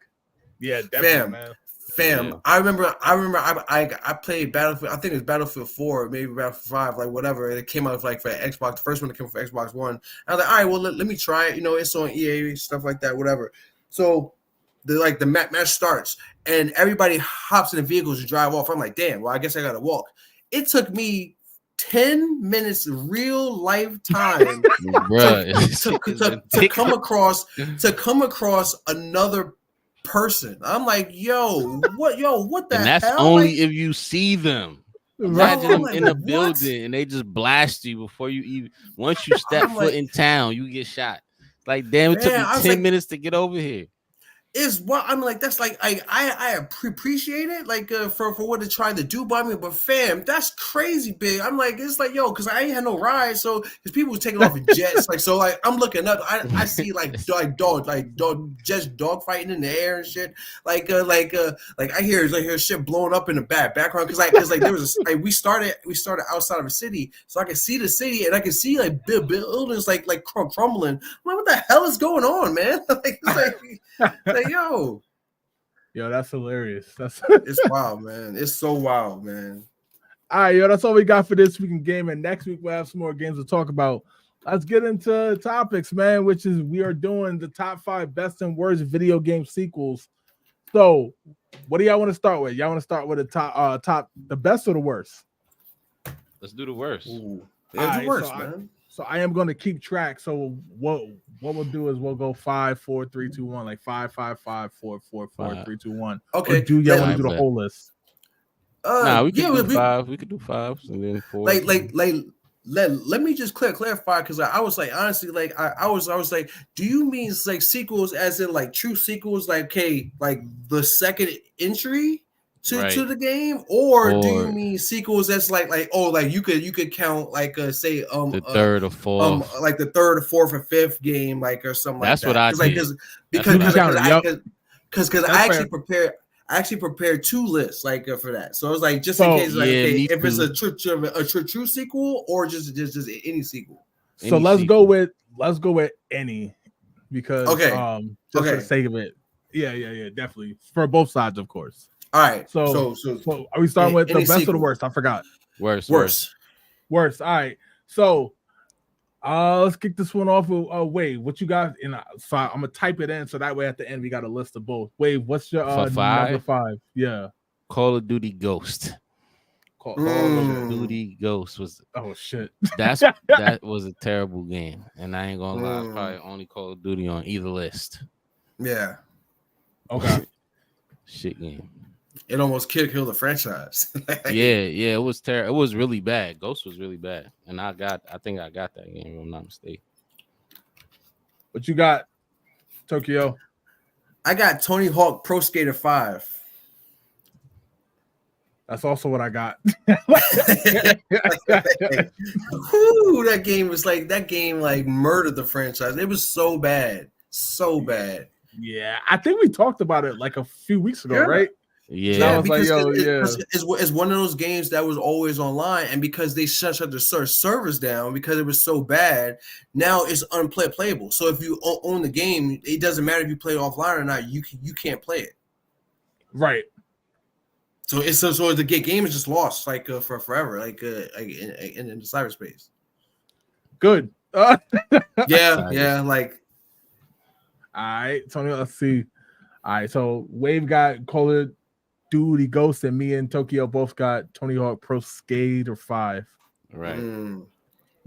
A: Yeah, definitely, man.
B: Yeah. I remember I played Battlefield. I think it was Battlefield 4, maybe Battlefield 5, like whatever. It came out like for Xbox. The first one that came for Xbox One. I was like, all right, well let me try it. You know, it's on EA, stuff like that, whatever. So the match starts and everybody hops in the vehicles to drive off. I'm like, damn, well, I guess I gotta walk. It took me 10 minutes real life time to come across another person. I'm like, what the
D: and that's
B: hell?
D: only if you see them. Imagine them in a building and they just blast you before you even once you step foot in town, you get shot. Like, damn, it took me 10 minutes to get over here.
B: Is what I'm like. That's like I appreciate it, like for what they're trying to do by me. But fam, that's crazy big. I'm like, it's like, yo, because I ain't had no ride, so because people was taking off in jets, like so, like I'm looking up, I see dog fighting in the air and shit, like I hear shit blowing up in the background because there was we started outside of a city, so I can see the city and I can see like buildings like crumbling. I'm like, what the hell is going on, man? Yo,
A: that's hilarious.
B: It's wild, man. It's so wild, man.
A: All right, yo, that's all we got for this week in game. And next week we'll have some more games to talk about. Let's get into topics, man, which is we are doing the top 5 best and worst video game sequels. So, what do y'all want to start with? Y'all want to start with the best or the worst?
D: Let's do the worst.
B: Ooh. Yeah, the worst, man.
A: So I am going to keep track. So what we'll do is we'll go 5, 4, 3, 2, 1, like 5, 5, 5, 4, 4, 4, 3, 2, 1.
B: Okay.
A: Or do y'all want to do the whole list?
D: We could do 5. We could do 5 and then 4.
B: Let me just clarify because I was like, honestly, like I was like, do you mean like sequels as in like true sequels, like okay, like the second entry to the game, or do you mean sequels that's like you could count like say
D: the third or fourth,
B: like the third or fourth or fifth game, like or something
D: that's
B: like that.
D: That's what I
B: did. Because I actually prepared 2 lists like for that. So I was like, just in case, like if it's a true sequel or just any sequel.
A: So let's go with any, because just for the sake of it. Yeah, definitely for both sides, of course.
B: All right.
A: So are we starting with the best sequel or the worst? I forgot.
D: Worst.
A: All right. So let's kick this one off with Wave. What you got? So I'm gonna type it in so that way at the end we got a list of both. Wave, what's your number 5? Yeah.
D: Call of Duty Ghost. Call of Duty Ghost was
A: shit.
D: That was a terrible game, and I ain't gonna lie, probably only Call of Duty on either list.
B: Yeah.
A: Okay.
D: Shit game.
B: It almost killed the franchise.
D: Yeah, it was terrible. It was really bad. Ghost was really bad, and I think I got that game if I'm not mistaken.
A: What you got, Tokyo?
B: I got Tony Hawk Pro Skater 5.
A: That's also what I got.
B: Whew, that game like murdered the franchise. It was so bad. So bad.
A: Yeah, I think we talked about it like a few weeks ago, right?
D: Yeah,
A: I was like, yo,
B: it's one of those games that was always online, and because they shut the servers down because it was so bad, now it's unplayable. So if you own the game, it doesn't matter if you play it offline or not. You can't play it.
A: Right.
B: So the game is just lost like for forever, like in the cyberspace.
A: Good.
B: Yeah, like.
A: All right, Tony. Let's see. All right, so Wave got Call of Duty Ghost, and me and Tokyo both got Tony Hawk Pro Skater 5.
D: right.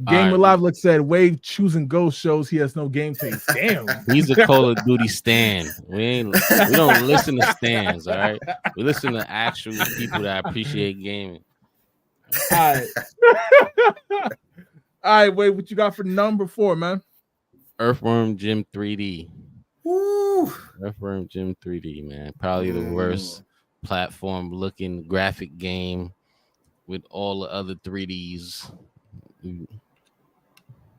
A: Gamer Live Look said Wave choosing Ghost shows he has no game taste. Damn,
D: he's a Call of Duty stan. We don't listen to stans, all right? We listen to actual people that appreciate gaming.
A: All right. All right, Wave, what you got for number 4, man?
D: Earthworm Jim 3D.
B: Woo.
D: Earthworm Jim 3D, man. Probably the worst platform looking graphic game with all the other 3Ds.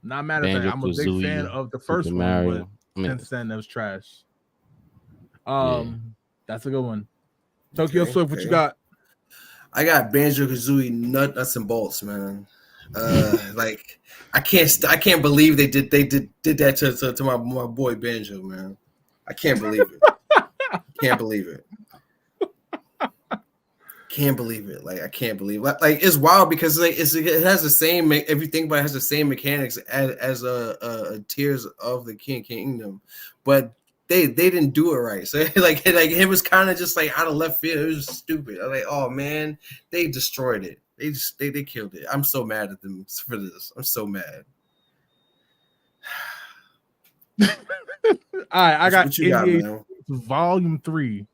A: Not mad at that. I'm a big fan of the first one, but since then it was trash. That's a good one. Tokyo Swift, what you got?
B: I got Banjo-Kazooie nuts and bolts, man. Like I can't believe they did that to my boy Banjo, man. I can't believe it. Can't believe it. Can't believe it. Like I can't believe it. Like it's wild because like it has the same. If you think about it, has the same mechanics as Tears of the Kingdom, but they didn't do it right. So like it was kind of just like out of left field. It was stupid. I was like, oh man, they destroyed it. They killed it. I'm so mad at them for this. I'm so mad.
A: All right, I got
B: NBA
A: Volume 3.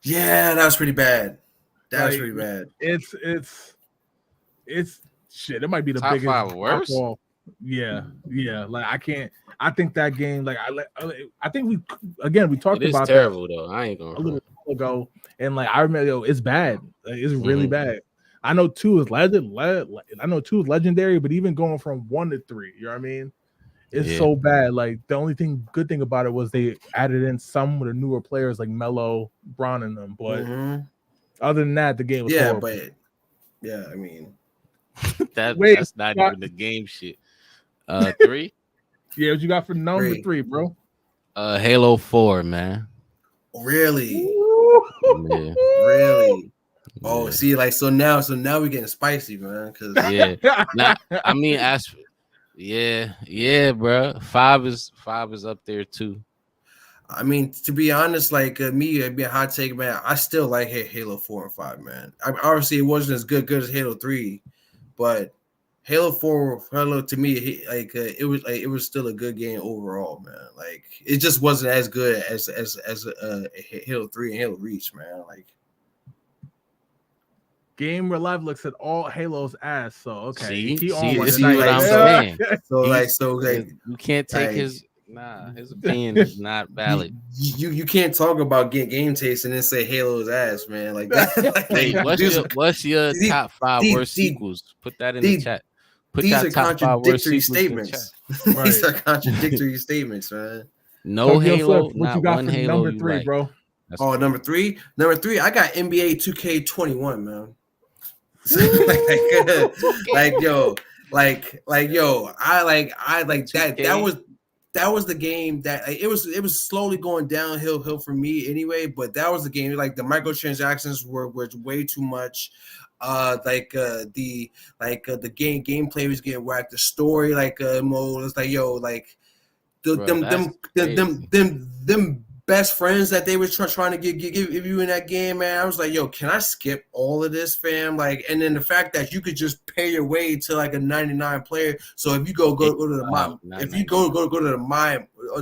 B: Yeah, that was pretty bad. That was pretty bad.
A: It's shit. It might be the
D: Top
A: biggest
D: 5 worst.
A: Yeah. Like I think that game. Like I think we talked about
D: terrible though. I ain't gonna
A: a little while ago, and like I remember, it's bad. Like, it's really bad. I know 2 is legendary, but even going from 1 to 3, you know what I mean? It's so bad. Like the only good thing about it was they added in some of the newer players like Melo, Bron, and them. But other than that, the game was horrible.
B: But I mean,
D: that's not even the game shit. 3.
A: Yeah, what you got for number 3, bro?
D: Halo 4, man.
B: Really?
D: Yeah.
B: Really? Oh, see, like so now we're getting spicy, man. Cause
D: I mean, bro. 5 is up there too.
B: I mean, to be honest, like me, it'd be a hot take, man. I still like Halo 4 and 5, man. Obviously, it wasn't as good as Halo 3, but Halo 4, to me, it was still a good game overall, man. Like it just wasn't as good as Halo 3 and Halo Reach, man. Like.
A: Gamer Live looks at all Halo's ass, so okay.
D: See what I'm saying.
B: So
D: you can't take his opinion is not valid.
B: You can't talk about game taste and then say Halo's ass, man. Like that.
D: Hey, what's your top 5 worst sequels? Put that in the chat.
B: These are contradictory statements. These are contradictory statements, man.
D: No Halo,
A: what you got for number 3, bro?
B: Number 3. I got NBA 2K21, man. I like that. That was the game that it was slowly going downhill for me anyway. But that was the game. Like the microtransactions were way too much. The gameplay was getting whacked. The story mode was like them best friends that they were trying to give you in that game, man. I was like, yo, can I skip all of this, fam? Like, and then the fact that you could just pay your way to like a 99 player. So if you go to the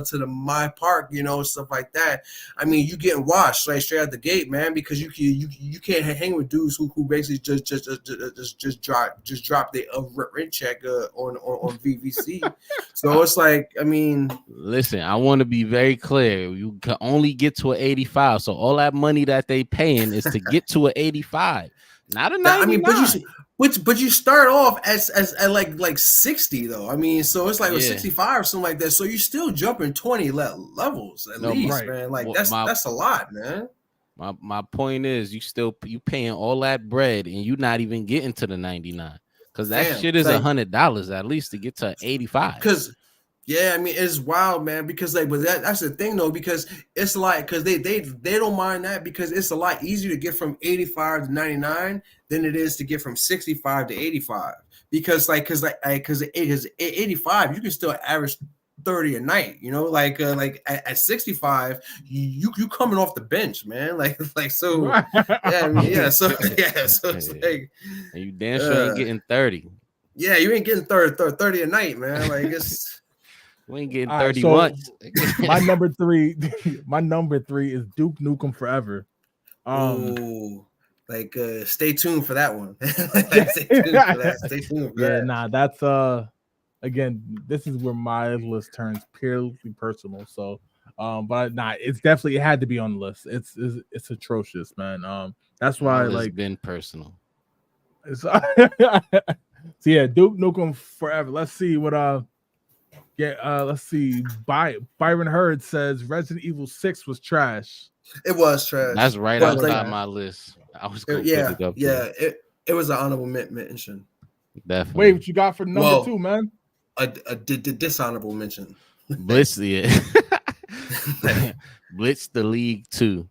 B: to the my park, stuff like that. I mean, you getting washed like straight out the gate, man, because you can't hang with dudes who basically just drop their rent check on VVC. So it's like, I mean,
D: listen, I want to be very clear. You can only get to an 85, so all that money that they paying is to get to an 85, not a 99.
B: I mean, but you start off at like 60 though. I mean, so it's like 65 or something like that. So you're still jumping 20 levels at least, right, man. Like that's a lot, man.
D: My point is, you paying all that bread and you not even getting to the 99 because that shit is $100 at least to get to 85.
B: Because yeah, I mean, it's wild, man, because like, but that's the thing though, because it's like, because they don't mind that, because it's a lot easier to get from 85 to 99 than it is to get from 65 to 85, because 85 you can still average 30 a night, like at 65 you coming off the bench, man, so yeah, I mean, so it's like,
D: and you damn sure ain't getting 30.
B: Yeah, you ain't getting 30 a night, man. Like it's
D: we ain't getting 30 months.
A: my number three is Duke Nukem Forever.
B: Stay tuned for that one. Stay tuned for that.
A: Nah, that's again, this is where my list turns purely personal. So but nah, it had to be on the list. It's atrocious, man. That's why
D: it's been personal.
A: It's so yeah, Duke Nukem Forever. Let's see what let's see. Byron Hurd says Resident Evil 6 was trash.
B: It was trash.
D: That's right outside my list. I was going to pick it up.
B: Yeah, it was an honorable mention.
D: Definitely.
A: Wait, what you got for number 2, man?
B: A dishonorable mention.
D: Blitz, yeah. Blitz the League 2.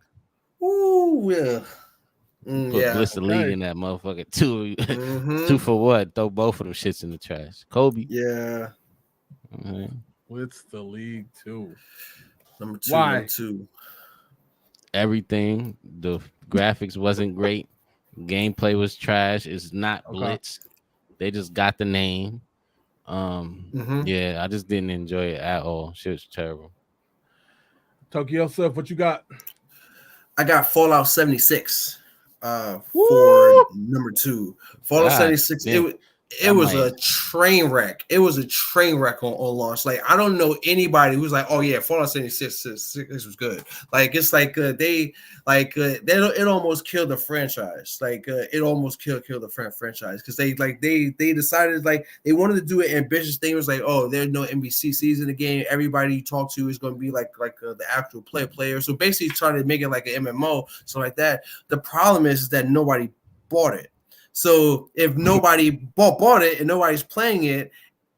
B: Ooh, yeah.
D: Put Blitz the League in that motherfucker 2. 2 for what? Throw both of them shits in the trash. Kobe.
B: Yeah.
A: Blitz the League 2.
B: Number 2.
A: Why?
B: Number 2.
D: Everything. The graphics wasn't great. Gameplay was trash. It's not Blitz. They just got the name. Yeah, I just didn't enjoy it at all. Shit was terrible.
A: Tokyo Swift, what you got?
B: I got Fallout 76 for number 2. Fallout 76.
D: Damn.
B: It was a train wreck. It was a train wreck on launch. Like, I don't know anybody who's like, oh yeah, Fallout 76 this was good. Like, it's like it almost killed the franchise. Like, it almost killed the franchise because they decided like they wanted to do an ambitious thing. It was like, oh, there's no NPCs in the game. Everybody you talk to is going to be like the actual player. So basically, trying to make it like an MMO, so like that. The problem is that nobody bought it. So if nobody bought it and nobody's playing it,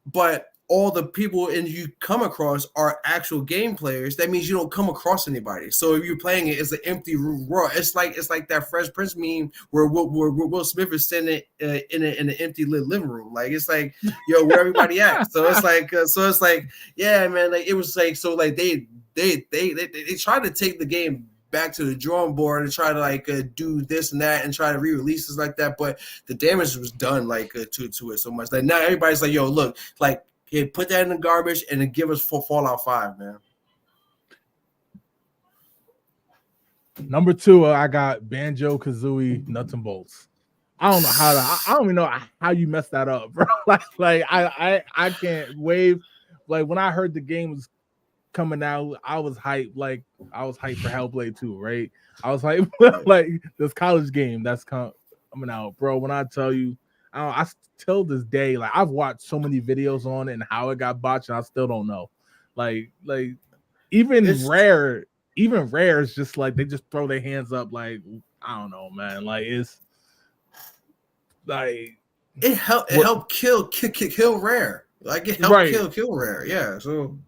B: but all the people and you come across are actual game players, that means you don't come across anybody. So if you're playing it, it's an empty world. It's like that Fresh Prince meme where Will Smith is sitting in an empty living room. Like, it's like, yo, where everybody at? So it's like, yeah, man. Like, it was like, so like they tried to take the game back to the drawing board and try to do this and that and try to re-releases like that, but the damage was done to it so much. Like, now everybody's like, yo, look, like, hey, put that in the garbage and then give us Fallout 5, man.
A: Number 2, I got Banjo-Kazooie Nuts and Bolts. I don't know I don't even know how you messed that up, bro. like I can't wave. Like, when I heard the game was coming out, I was hyped. Like, I was hyped for Hellblade 2, right? I was hyped like this college game that's coming out, bro. When I tell you, I till this day, like, I've watched so many videos on it and how it got botched, and I still don't know. Like even Rare is just like, they just throw their hands up. Like, I don't know, man. Like, it's like
B: it helped kill Rare. Like, it helped kill Rare. Yeah. So,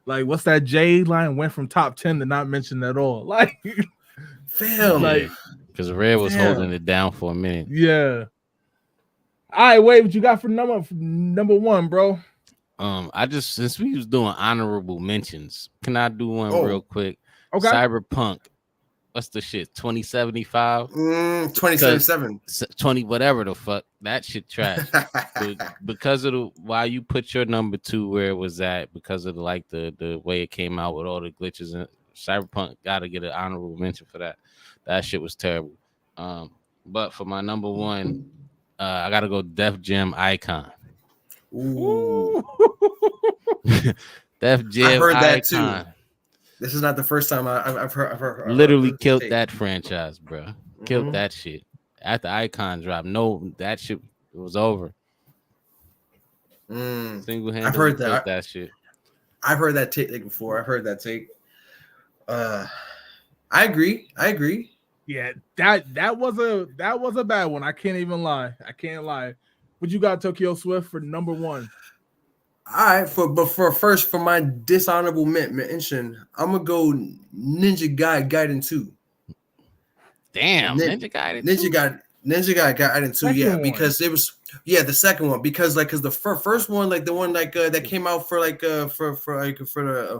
A: like, what's that J line went from top 10 to not mentioned at all? Like,
B: fam,
A: like,
D: because Red was holding it down for a minute.
A: Yeah. All right, wait, what you got for number 1, bro?
D: Since we was doing honorable mentions, can I do one real quick?
A: Okay.
D: Cyberpunk what's the shit 2075
B: 2077.
D: 20 whatever the fuck, that shit trash. Because of the why you put your number 2 where it was at, because of the way it came out with all the glitches, and Cyberpunk gotta get an honorable mention for that. That shit was terrible. But for my number 1, I gotta go Def Jam Icon.
B: Ooh.
D: Def Jam
B: I heard that
D: Icon.
B: too. This is not the first time I've heard.
D: Literally killed that franchise, bro. Killed
B: Mhm.
D: that shit. After Icon dropped, no, that shit it was over. Single handedly
B: I've heard
D: killed
B: that.
D: that shit.
B: I've heard that take before. I've heard that take. I agree.
A: Yeah, that was a bad one. I can't even lie. I can't lie. What you got, Tokyo Swift, for number 1?
B: All right, for my dishonorable mention, I'm gonna go Ninja Gaiden 2.
D: Damn, Ninja Gaiden.
B: Ninja Gaiden 2, yeah, because it was the second one, because the first one, like the one that came out for the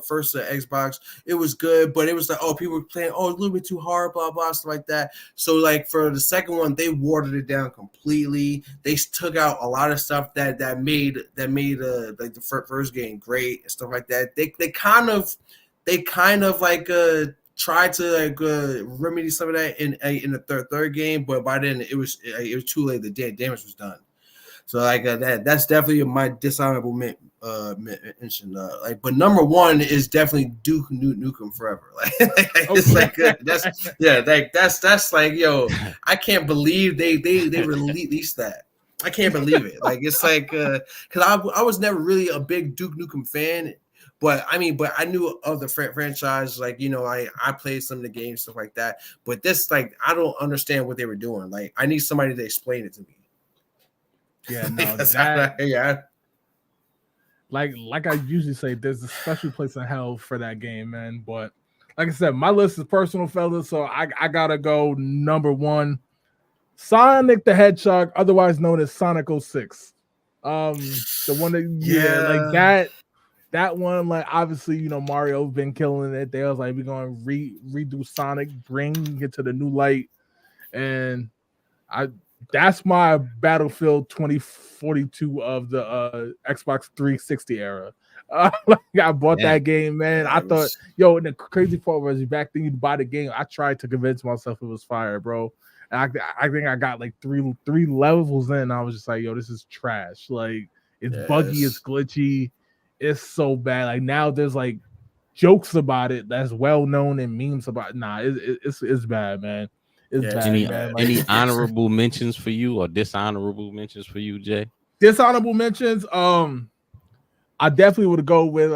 B: first Xbox, it was good, but it was like, oh, people were playing a little bit too hard, blah blah stuff like that. So like for the second one, they watered it down completely. They took out a lot of stuff that made like the first game great and stuff like that. They kind of like tried to remedy some of that in the third game, but by then it was too late. The damage was done. So like that's definitely my dishonorable mention. But number 1 is definitely Duke Nukem Forever. It's that's like, yo, I can't believe they released that. I can't believe it. Like it's like because I was never really a big Duke Nukem fan. But I knew of the franchise, like, I played some of the games, stuff like that. But this, like, I don't understand what they were doing. Like, I need somebody to explain it to me.
A: Yeah, no,
B: yeah.
A: Like I usually say, there's a special place in hell for that game, man. But like I said, my list is personal, fellas, so I gotta go number 1, Sonic the Hedgehog, otherwise known as Sonic 06. The one that like that. That one, like, obviously, Mario's been killing it. They was like, we're going to redo Sonic, bring it to the new light. And that's my Battlefield 2042 of the Xbox 360 era. I bought that game, man. I thought, and the crazy part was back then you'd buy the game. I tried to convince myself it was fire, bro. And I think I got like three levels in. I was just like, yo, this is trash. Like, it's buggy, it's glitchy. It's so bad. Like now there's like jokes about it that's well known and memes about it. Nah, it's bad, man. It's bad, man. Like,
D: any honorable mentions for you or dishonorable mentions for you, Jay?
A: Dishonorable mentions. I definitely would go with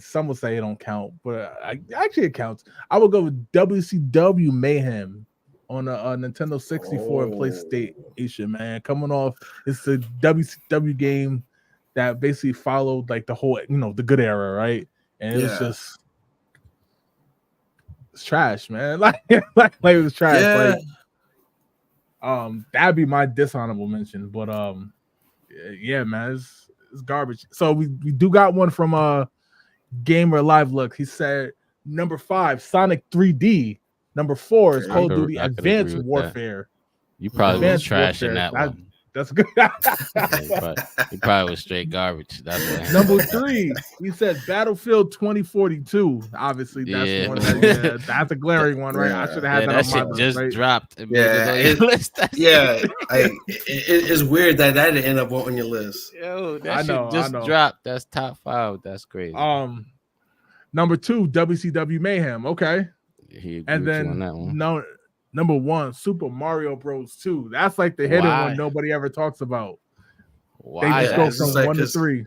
A: some would say it don't count, but actually it counts. I would go with WCW Mayhem on a Nintendo 64 and PlayStation, man. Coming off, it's the WCW game that basically followed like the whole, the good era, right? And it was just it's trash, man. Like it was trash.
B: Yeah.
A: Like, that'd be my dishonorable mention. But yeah, man, it's garbage. So we do got one from Gamer Live Look. He said number 5, Sonic 3D. Number 4 is Call of Duty Advanced Warfare.
D: That. You probably was trashing that one.
A: That's good.
D: He probably was straight garbage. That's what
A: Number 3, he said Battlefield 2042. Obviously, that's the one. That's a glaring one, right? I should have had that on my list.
D: Just dropped.
B: It's weird that ended up on your list.
D: Yo, that shit just dropped. That's top 5. That's crazy.
A: Number 2, WCW Mayhem. Okay, and then number 1, Super Mario Bros. 2. That's like the hidden one nobody ever talks about.
D: Why?
A: They just go from 1 to 3.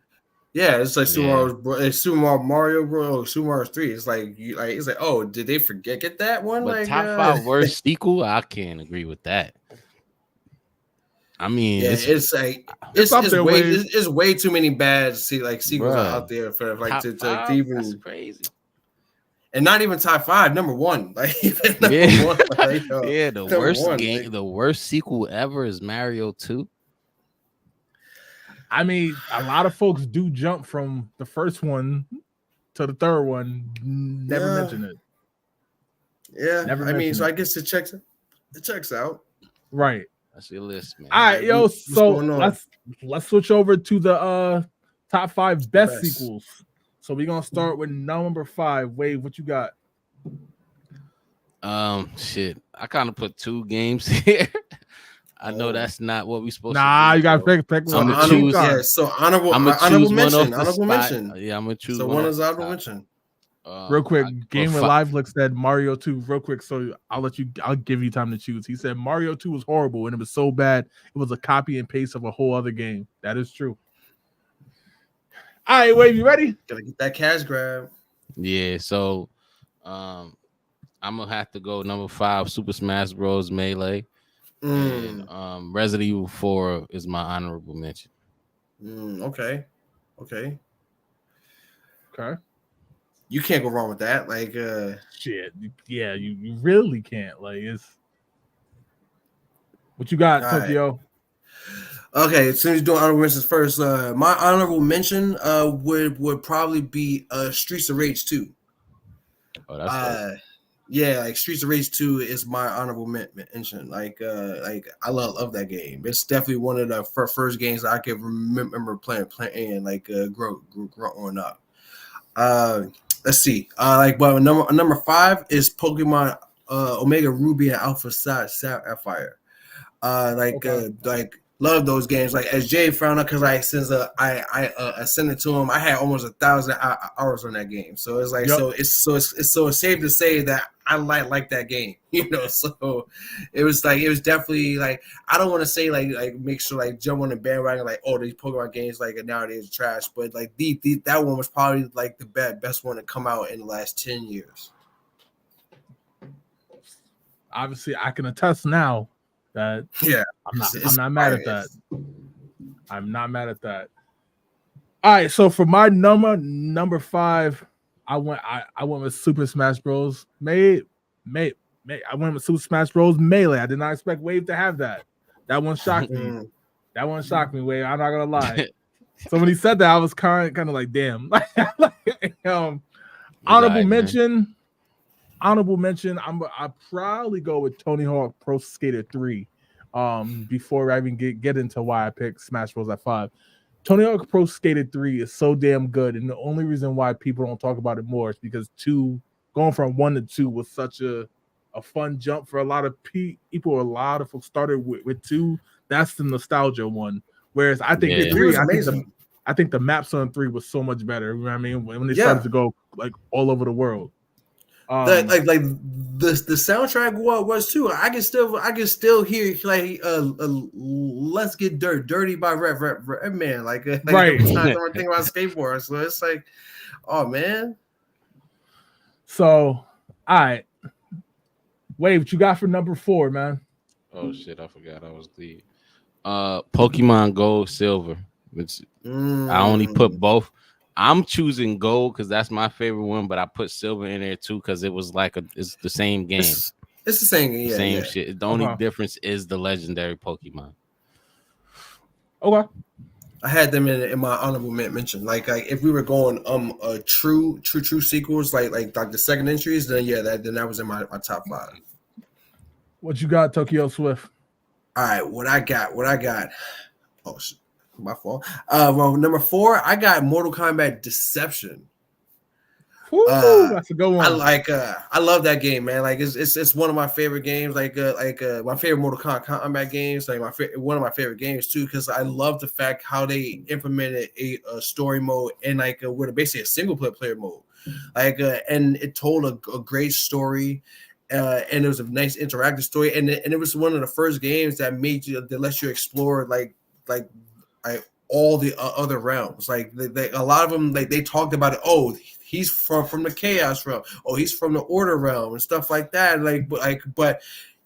B: Yeah, it's like Super Mario Bros. Super Mario 3. It's like it's like, oh, did they get that one?
D: But
B: like
D: top 5 worst sequel, I can't agree with that. I mean,
B: it's like it's way too many bad sequels out there for like to even.
D: That's crazy.
B: And not even top 5, number 1. Like
D: number
B: 1. Like,
D: the worst game, the worst sequel ever is Mario 2.
A: I mean, a lot of folks do jump from the first one to the third one. Never mention it.
B: Yeah,
A: Never
B: I mean,
A: mentioned
B: so
A: it.
B: I guess it checks out.
A: Right.
D: That's your list, man.
A: All right, yo.
B: What's
A: So
B: going on?
A: let's switch over to the top 5 best
B: Best.
A: sequels. So we're gonna start with number 5. Wave, what you got?
D: Shit. I kind of put 2 games here. I know that's not what we supposed
A: Nah,
D: to do.
A: you gotta
D: so
A: pick
B: So
A: one.
D: I'ma
B: honorable,
D: choose-
B: yeah. So honorable,
D: I'm gonna
B: honorable
D: choose one off
B: mention,
D: the
B: honorable
D: spot.
B: mention.
D: Yeah, I'm gonna choose
B: So
D: one
B: one
D: off
B: is
D: the
B: honorable
D: top.
B: mention.
A: Real quick, Gamer
D: fi-
A: Live Look said Mario 2. Real quick, so I'll give you time to choose. He said Mario 2 was horrible and it was so bad it was a copy and paste of a whole other game. That is true. All right, Wave, you ready?
B: Gotta get that cash grab.
D: Yeah, so I'm gonna have to go number 5, Super Smash Bros. Melee.
B: Mm,
D: And Resident Evil 4 is my honorable mention.
B: okay.
A: Okay.
B: You can't go wrong with that. Like,
A: Shit. Yeah, you really can't. Like, it's what you got,
B: All right.
A: Tokyo?
B: okay, as soon as you're doing honorable mentions first, my honorable mention would probably be Streets of Rage 2.
D: Oh, that's dope.
B: Yeah, like Streets of Rage 2 is my honorable mention. Like I love that game. It's definitely one of the first games I can remember playing like growing up. Let's see. But number 5 is Pokemon Omega Ruby and Alpha Sapphire. Like love those games. Like as Jay found out, because since I sent it to him, I had almost 1,000 hours on that game. So it's like it's safe to say that I like that game. So it was definitely like I don't want to say like make sure like jump on the bandwagon like these Pokemon games like nowadays are trash, but like that one was probably like the best one to come out in the last 10 years.
A: Obviously, I can attest now that I'm not mad at that. I'm not mad at that. All right, so for my number 5, I went with Super Smash Bros. I went with Super Smash Bros. Melee. I did not expect Wave to have that. That one shocked me. That one shocked me, Wave. I'm not gonna lie. So when he said that, I was kind of like, damn. Honorable mention. I probably go with Tony Hawk Pro Skater 3. Before I even get into why I picked Smash Bros. At 5. Tony Hawk Pro Skater 3 is so damn good, and the only reason why people don't talk about it more is because going from 1 to 2 was such a fun jump for a lot of people. A lot of folks started with 2. That's the nostalgia one. Whereas I think 3, I think the maps on 3 was so much better. You know what I mean? When they started to go like all over the world.
B: Like the soundtrack was too. I can still hear like "Let's Get Dirty" by Redman. Like
A: right.
B: Every time I think about skateboard, so it's like, oh man.
A: So, all right, Wave, what you got for number 4, man?
D: Oh shit, I forgot I was the Pokemon Gold Silver. Which I only put both. I'm choosing gold because that's my favorite one, but I put silver in there too because it was like it's the same game.
B: It's the same game,
D: same shit. The only difference is the legendary Pokemon.
A: Okay,
B: I had them in my honorable mention. Like if we were going true sequels, like the second entries, then that was in my top 5.
A: What you got, Tokyo Swift?
B: All right, what I got. Oh shit. My fault. Well, number 4, I got Mortal Kombat Deception.
A: Ooh, that's a good one.
B: I love that game, man. Like it's one of my favorite games. Like my favorite Mortal Kombat games. Like one of my favorite games too, because I love the fact how they implemented a story mode and with basically a single player mode. And it told a great story. And it was a nice interactive story, and it was one of the first games that lets you explore like all the other realms. Like a lot of them, like they talked about it. Oh, he's from the Chaos realm. Oh, he's from the Order realm and stuff like that. But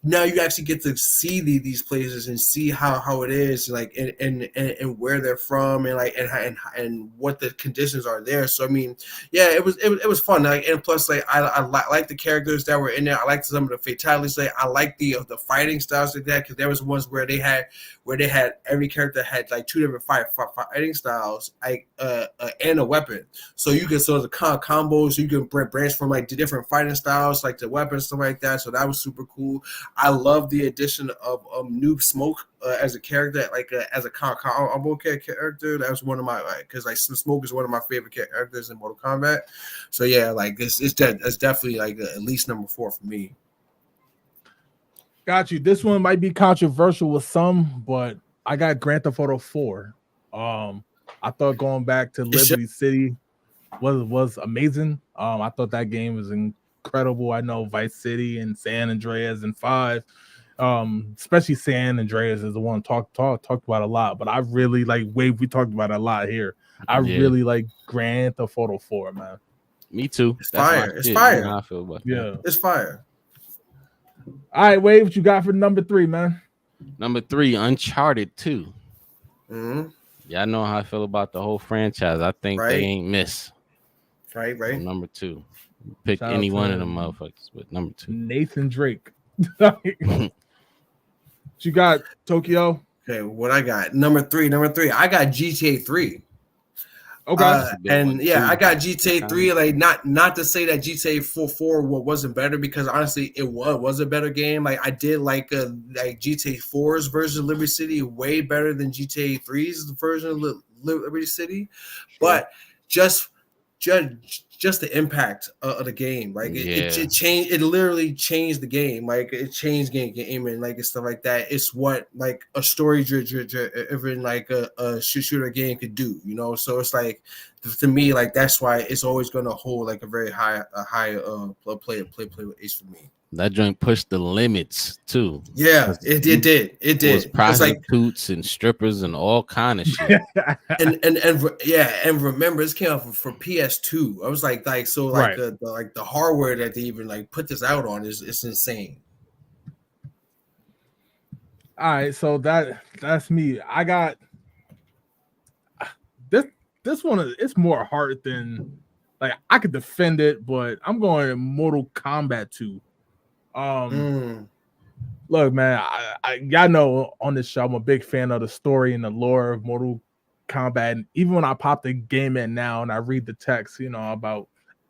B: now you actually get to see these places and see how it is, like and where they're from, and like and what the conditions are there. So I mean, yeah, it was fun. Like, and plus, like I like the characters that were in there. I liked some of the fatalities. Like I like the fighting styles like that, because there was ones where they had every character had like 2 different fighting styles, like and a weapon. So you can sort of combos. You can branch from like the different fighting styles, like the weapons, stuff like that. So that was super cool. I love the addition of Noob Smoke as a character, like as a combo character. That was one of my, because like Smoke is one of my favorite characters in Mortal Kombat. So yeah, like it's definitely like at least number 4 for me.
A: Got you. This one might be controversial with some, but I got Grand Theft Auto 4. I thought going back to Liberty City was amazing. I thought that game was incredible. I know Vice City and San Andreas and 5, especially San Andreas is the one talked about a lot. But I really like Wave. We talked about it a lot here. I really like Grand Theft Auto 4, man.
D: Me too.
B: It's fire. It's fire.
D: How I feel about
A: that.
B: It's fire.
A: All right, Wave, what you got for number 3, man?
D: Number 3, Uncharted 2.
B: Mm-hmm.
D: Yeah, I know how I feel about the whole franchise. I think they ain't miss.
B: Right.
D: So number 2. Pick
A: Shout
D: any
A: out
D: one
A: to
D: of them motherfuckers, but number 2.
A: Nathan Drake. What you got, Tokyo?
B: Okay, what I got? Number 3. I got GTA 3.
A: Okay.
B: And yeah, I got GTA 3. Like not to say that GTA 4 wasn't better, because honestly it was a better game. Like I did like GTA 4's version of Liberty City way better than GTA 3's version of Liberty City. Sure. But just the impact of the game, like it changed. It literally changed the game. Like it changed game and like and stuff like that. It's what like a story driven like a shooter game could do, you know. So it's like, to me, like that's why it's always going to hold like a very high play with Ace for me.
D: That joint pushed the limits too.
B: Yeah, it did. It was
D: prostitutes and strippers and all kind of shit.
B: and remember, this came out for PS2. I was like so like the hardware that they even like put this out on is insane.
A: All right, so that's me. I got this one. It's more hard than like I could defend it, but I'm going Mortal Kombat 2. Look, man, y'all know on this show I'm a big fan of the story and the lore of Mortal Kombat. And even when I pop the game in now and I read the text, you know, about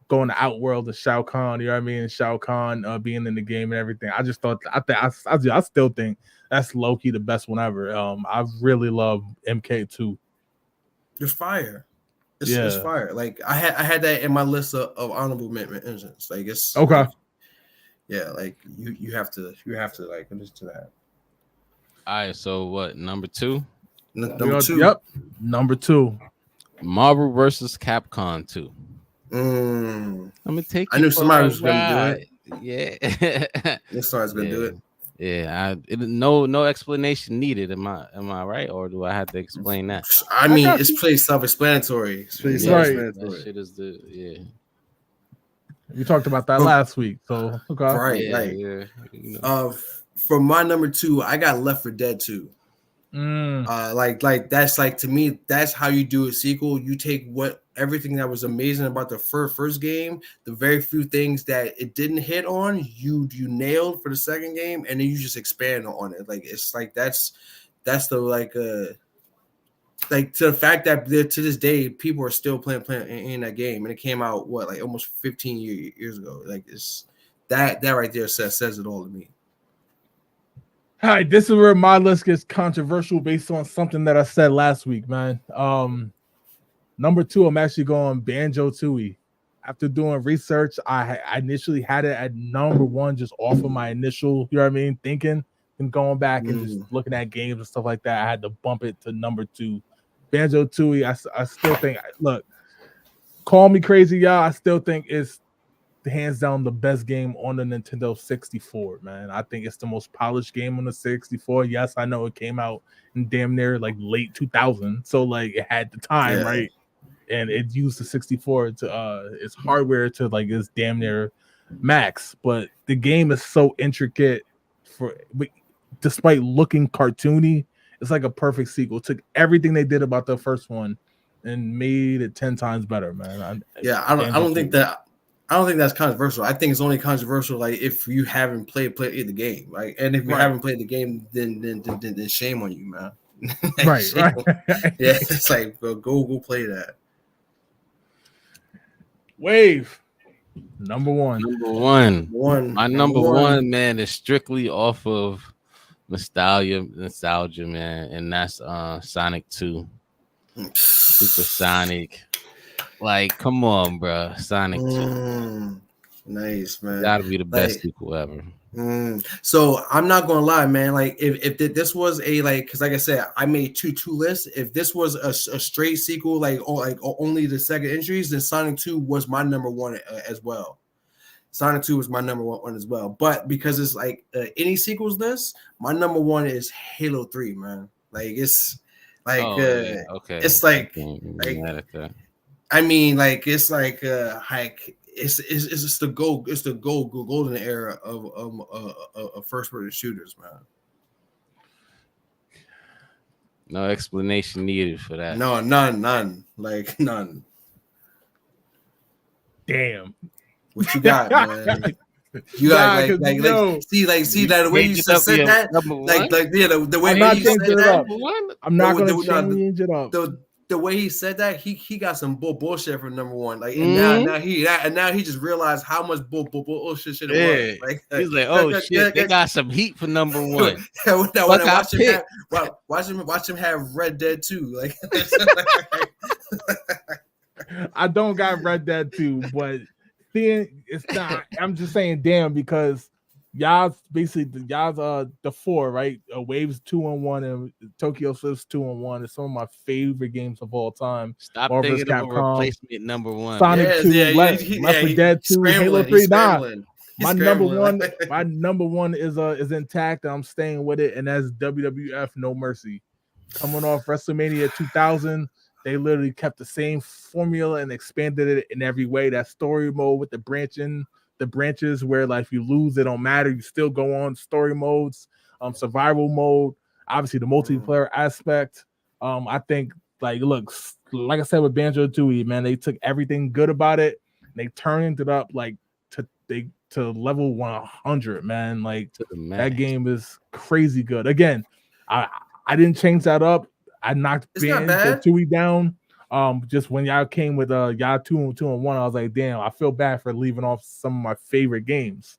A: going to Outworld of Shao Kahn, you know what I mean? Shao Kahn being in the game and everything. I just thought I still think that's low-key the best one ever. I really love MK2.
B: It's fire. It's fire. Like I had that in my list of honorable mentions. Like it's
A: okay.
B: Yeah, like you have to like listen to that.
D: All right, so what? Number 2?
B: Number 2.
A: Yep. Number 2.
D: Marvel versus Capcom 2.
B: I'm
D: gonna take.
B: I knew somebody was gonna do
D: it. Yeah.
B: This somebody's gonna do it.
D: Yeah, no explanation needed. Am I right, or do I have to explain that?
B: I mean, it's pretty self-explanatory.
D: That shit is
A: We talked about that last week, so okay.
B: Right. You know. For my number 2, I got Left 4 Dead 2. Like that's like, to me, that's how you do a sequel. You take everything that was amazing about the first game, the very few things that it didn't hit on, you nailed for the second game, and then you just expand on it. Like it's like that's the like to the fact that to this day people are still playing in that game, and it came out like almost 15 years ago. Like it's that right there says it all to me.
A: All right, this is where my list gets controversial based on something that I said last week, man. Number 2, I'm actually going Banjo-Tooie. After doing research, I initially had it at number 1 just off of my initial, you know what I mean, thinking, and going back and just looking at games and stuff like that. I had to bump it to number 2. Banjo-Tooie, I still think, look, call me crazy, y'all. I still think it's hands down the best game on the Nintendo 64, man. I think it's the most polished game on the 64. Yes, I know it came out in damn near like late 2000, so like it had the time, right? And it used the 64 to its hardware to like its damn near max. But the game is so intricate, despite looking cartoony, it's like a perfect sequel. Took everything they did about the first one and made it 10 times better, man.
B: I don't think that's controversial. I think it's only controversial like if you haven't played the game, like, and if you haven't played the game, then shame on you, man.
A: Right.
B: Yeah, it's like go play that.
A: Wave number one.
D: My number one, man, is strictly off of nostalgia, man, and that's Sonic 2. Supersonic. Like, come on, bro. Sonic 2.
B: Nice, man.
D: Gotta be the best sequel ever.
B: So I'm not gonna lie, man. Like, if this was a because like I said, I made two lists. If this was a straight sequel, like only the second entries, then Sonic 2 was my number one as well. Sonic 2 was my number one as well. But because it's like any sequels list, my number one is Halo 3, man. Like it's like
D: okay.
B: It's like I mean, like it's like it's just the golden era of first person shooters, man.
D: No explanation needed for that.
B: No, none. Like none.
A: Damn.
B: What you got, man? You got see that the way you said that, the way you said that.
A: I'm not gonna change it up.
B: The way he said that, he got some bullshit from number one. Like, and now he just realized how much bullshit shit it was. Like,
D: he's like, oh shit, they got some heat for number one.
B: Watch him have Red Dead 2. Like,
A: I don't got Red Dead 2, but it's not. I'm just saying, damn, because y'all's the four, right? Waves 2 and 1 and Tokyo Swift's 2 and 1 is some of my favorite games of all time.
D: Stop thinking of a replacement number one.
A: Sonic 2, Left 4 Dead 2, Halo 3. My number one is intact, and I'm staying with it, and that's WWF No Mercy. Coming off WrestleMania 2000. They literally kept the same formula and expanded it in every way. That story mode with the branches where like if you lose, it don't matter. You still go on story modes, survival mode, obviously the multiplayer aspect. I think like I said with Banjo-Tooie, man, they took everything good about it. And they turned it up like to level 100, man. Like that game is crazy good. Again, I didn't change that up. I knocked Banjo-Tooie down. Just when y'all came with y'all 2 and 1, I was like, damn, I feel bad for leaving off some of my favorite games.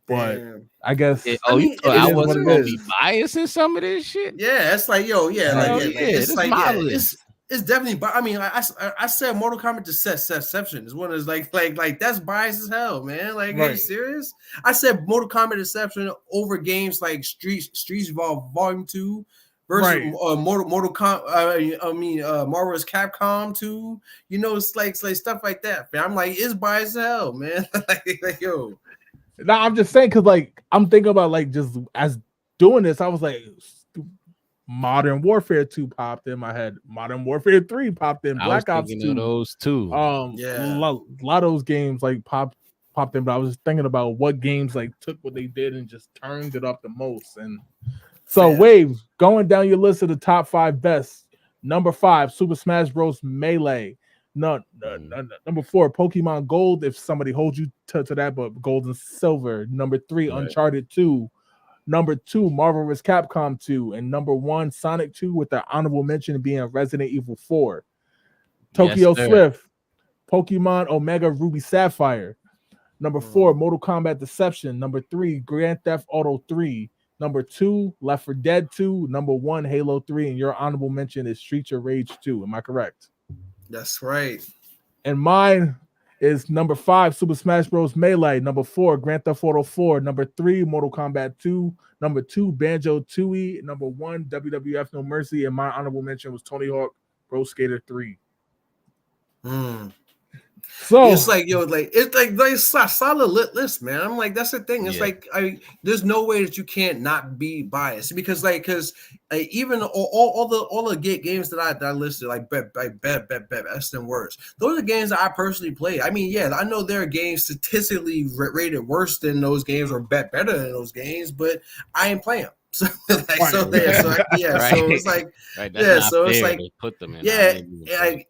A: But I guess
D: you thought I wasn't gonna be biased in some of this shit?
B: Yeah, it's like it's like
D: my list.
B: It's definitely. But I mean, I said Mortal Kombat Deception is one of those like that's biased as hell, man. Like, are you serious? I said Mortal Kombat Deception over games like Streets Evolve Volume 2. Versus Mortal Kombat, Marvel's Capcom 2, it's like stuff like that. Man. I'm like, it's biased as hell, man. like, yo.
A: No, I'm just saying because like I'm thinking about like just as doing this, I was like, Modern Warfare 2 popped in my head. Modern Warfare 3 popped in. Black Ops 2.
D: Those two.
A: A lot of those games like popped in, but I was thinking about what games like took what they did and just turned it up the most. And so, Wave, going down your list of the top 5 best. Number 5, Super Smash Bros. Melee. Number 4, Pokemon Gold, if somebody holds you to that, but Gold and Silver. Number 3, Uncharted 2. Number 2, Marvel vs. Capcom 2. And number 1, Sonic 2, with the honorable mention being Resident Evil 4. Tokyo Swift, Pokemon Omega Ruby Sapphire. Number 4, Mortal Kombat Deception. Number 3, Grand Theft Auto 3. Number 2, Left 4 Dead 2. Number 1, Halo 3. And your honorable mention is Streets of Rage 2. Am I correct?
B: That's right.
A: And mine is number 5, Super Smash Bros. Melee. Number 4, Grand Theft Auto 4. Number 3, Mortal Kombat 2. Number 2, Banjo-Tooie. Number 1, WWF No Mercy. And my honorable mention was Tony Hawk Pro Skater 3. So
B: It's like it's a solid list, man. I'm like, that's the thing. It's like there's no way that you can't not be biased because even all the games that I listed, like best and worst, those are games that I personally played. I mean, yeah, I know there are games statistically rated worse than those games or better than those games, but I ain't playing them. So so it's like
D: that's
B: so
D: not
B: it's
D: fair
B: like
D: to put them in.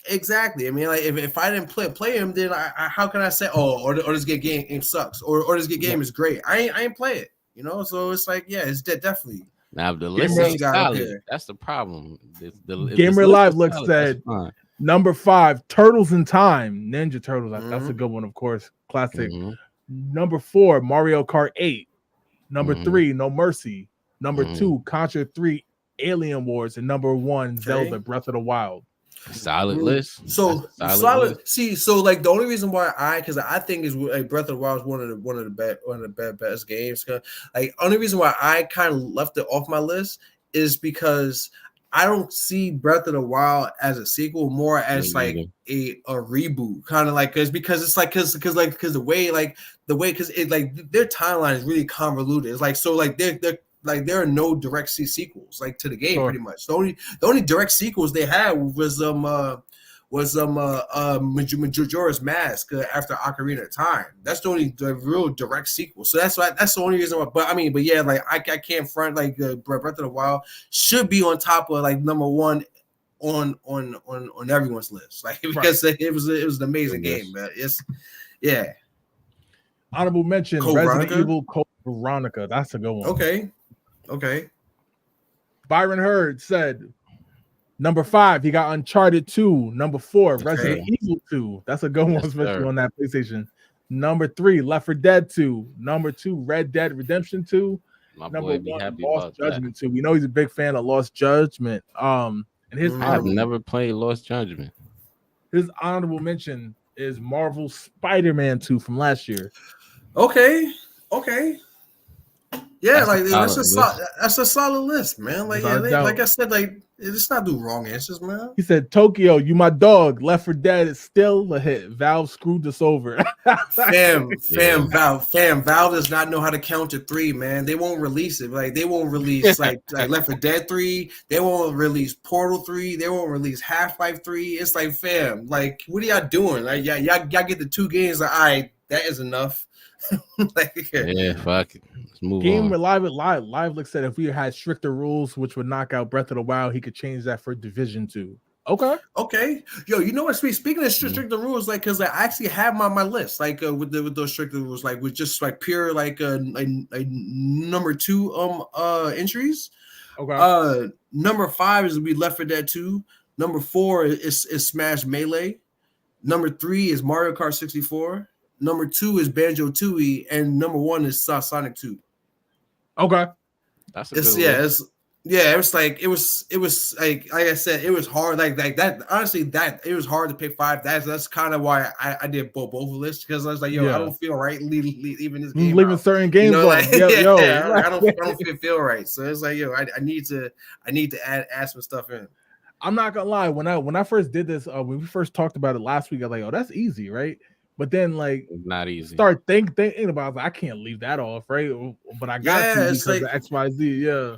B: Exactly. I mean, like if I didn't play him, then I how can I say or this game sucks or this game is great? I ain't play it. You know, so it's like it's definitely.
D: Now if the list ain't solid, that's the problem.
A: Gamer Live looks said number 5, Turtles in Time, Ninja Turtles. That's a good one, of course, classic. Number 4, Mario Kart 8. Number 3, No Mercy. Number 2, Contra 3, Alien Wars, and number 1, Zelda Breath of the Wild.
D: Solid list.
B: So solid. See, so like the only reason why because I think is like Breath of the Wild is one of the best games. Like only reason why I kind of left it off my list is because I don't see Breath of the Wild as a sequel, more as like a reboot, kind of like because the way because it like their timeline is really convoluted. It's like so like they're there are no direct sequels like to the game pretty much. The only direct sequels they had was Majora's Mask after Ocarina of Time. That's the real direct sequel. So that's the only reason why. But yeah, like I can't front like Breath of the Wild should be on top of like number 1 on everyone's list, like because it was an amazing game. It's
A: honorable mention Resident Evil Code Veronica. That's a good one.
B: Okay.
A: Byron Hurd said number 5, he got Uncharted 2. Number 4, Resident Evil 2. That's a good one, especially on that PlayStation. Number 3, Left 4 Dead 2. Number 2, Red Dead Redemption 2.
D: Number 1,
A: Lost Judgment 2. We know he's a big fan of Lost Judgment. And
D: I've never played Lost Judgment.
A: His honorable mention is Marvel Spider-Man 2 from last year.
B: Okay. Yeah, that's a solid list, man. Like like I said, like it's not do wrong answers, man.
A: He said, Tokyo, you my dog. Left 4 Dead is still a hit. Valve screwed us over.
B: Valve does not know how to count to 3, man. They won't release it. Like they won't release like Left 4 Dead 3. They won't release Portal 3. They won't release Half-Life 3. It's like, fam, like what are y'all doing? Like y'all get the 2 games. Like, that is enough.
D: Fuck it. Let's move
A: Game
D: on.
A: Live looks said if we had stricter rules, which would knock out Breath of the Wild, he could change that for Division 2. Okay.
B: Yo, you know what? Speaking of stricter rules, like, because I actually have my list, like, with those stricter rules, like, with just like pure like number 2 entries.
A: Okay.
B: Number 5 is Left 4 Dead 2. Number 4 is Smash Melee. Number 3 is Mario Kart 64. Number 2 is Banjo-Tooie, and number 1 is Sonic 2.
A: Okay,
D: that's a good list.
B: It was like I said, it was hard. Like that. Honestly, that it was hard to pick 5. That's kind of why I did both lists, because I was like, I don't feel right leaving this game.
A: Leaving certain games,
B: I don't feel right. So it's like, I need to add some stuff in.
A: I'm not gonna lie. When I first did this, when we first talked about it last week, I was like, that's easy, right? But then, like,
D: it's not easy.
A: Start thinking about it. I was like, I can't leave that off, right? But I got to because of XYZ. Yeah,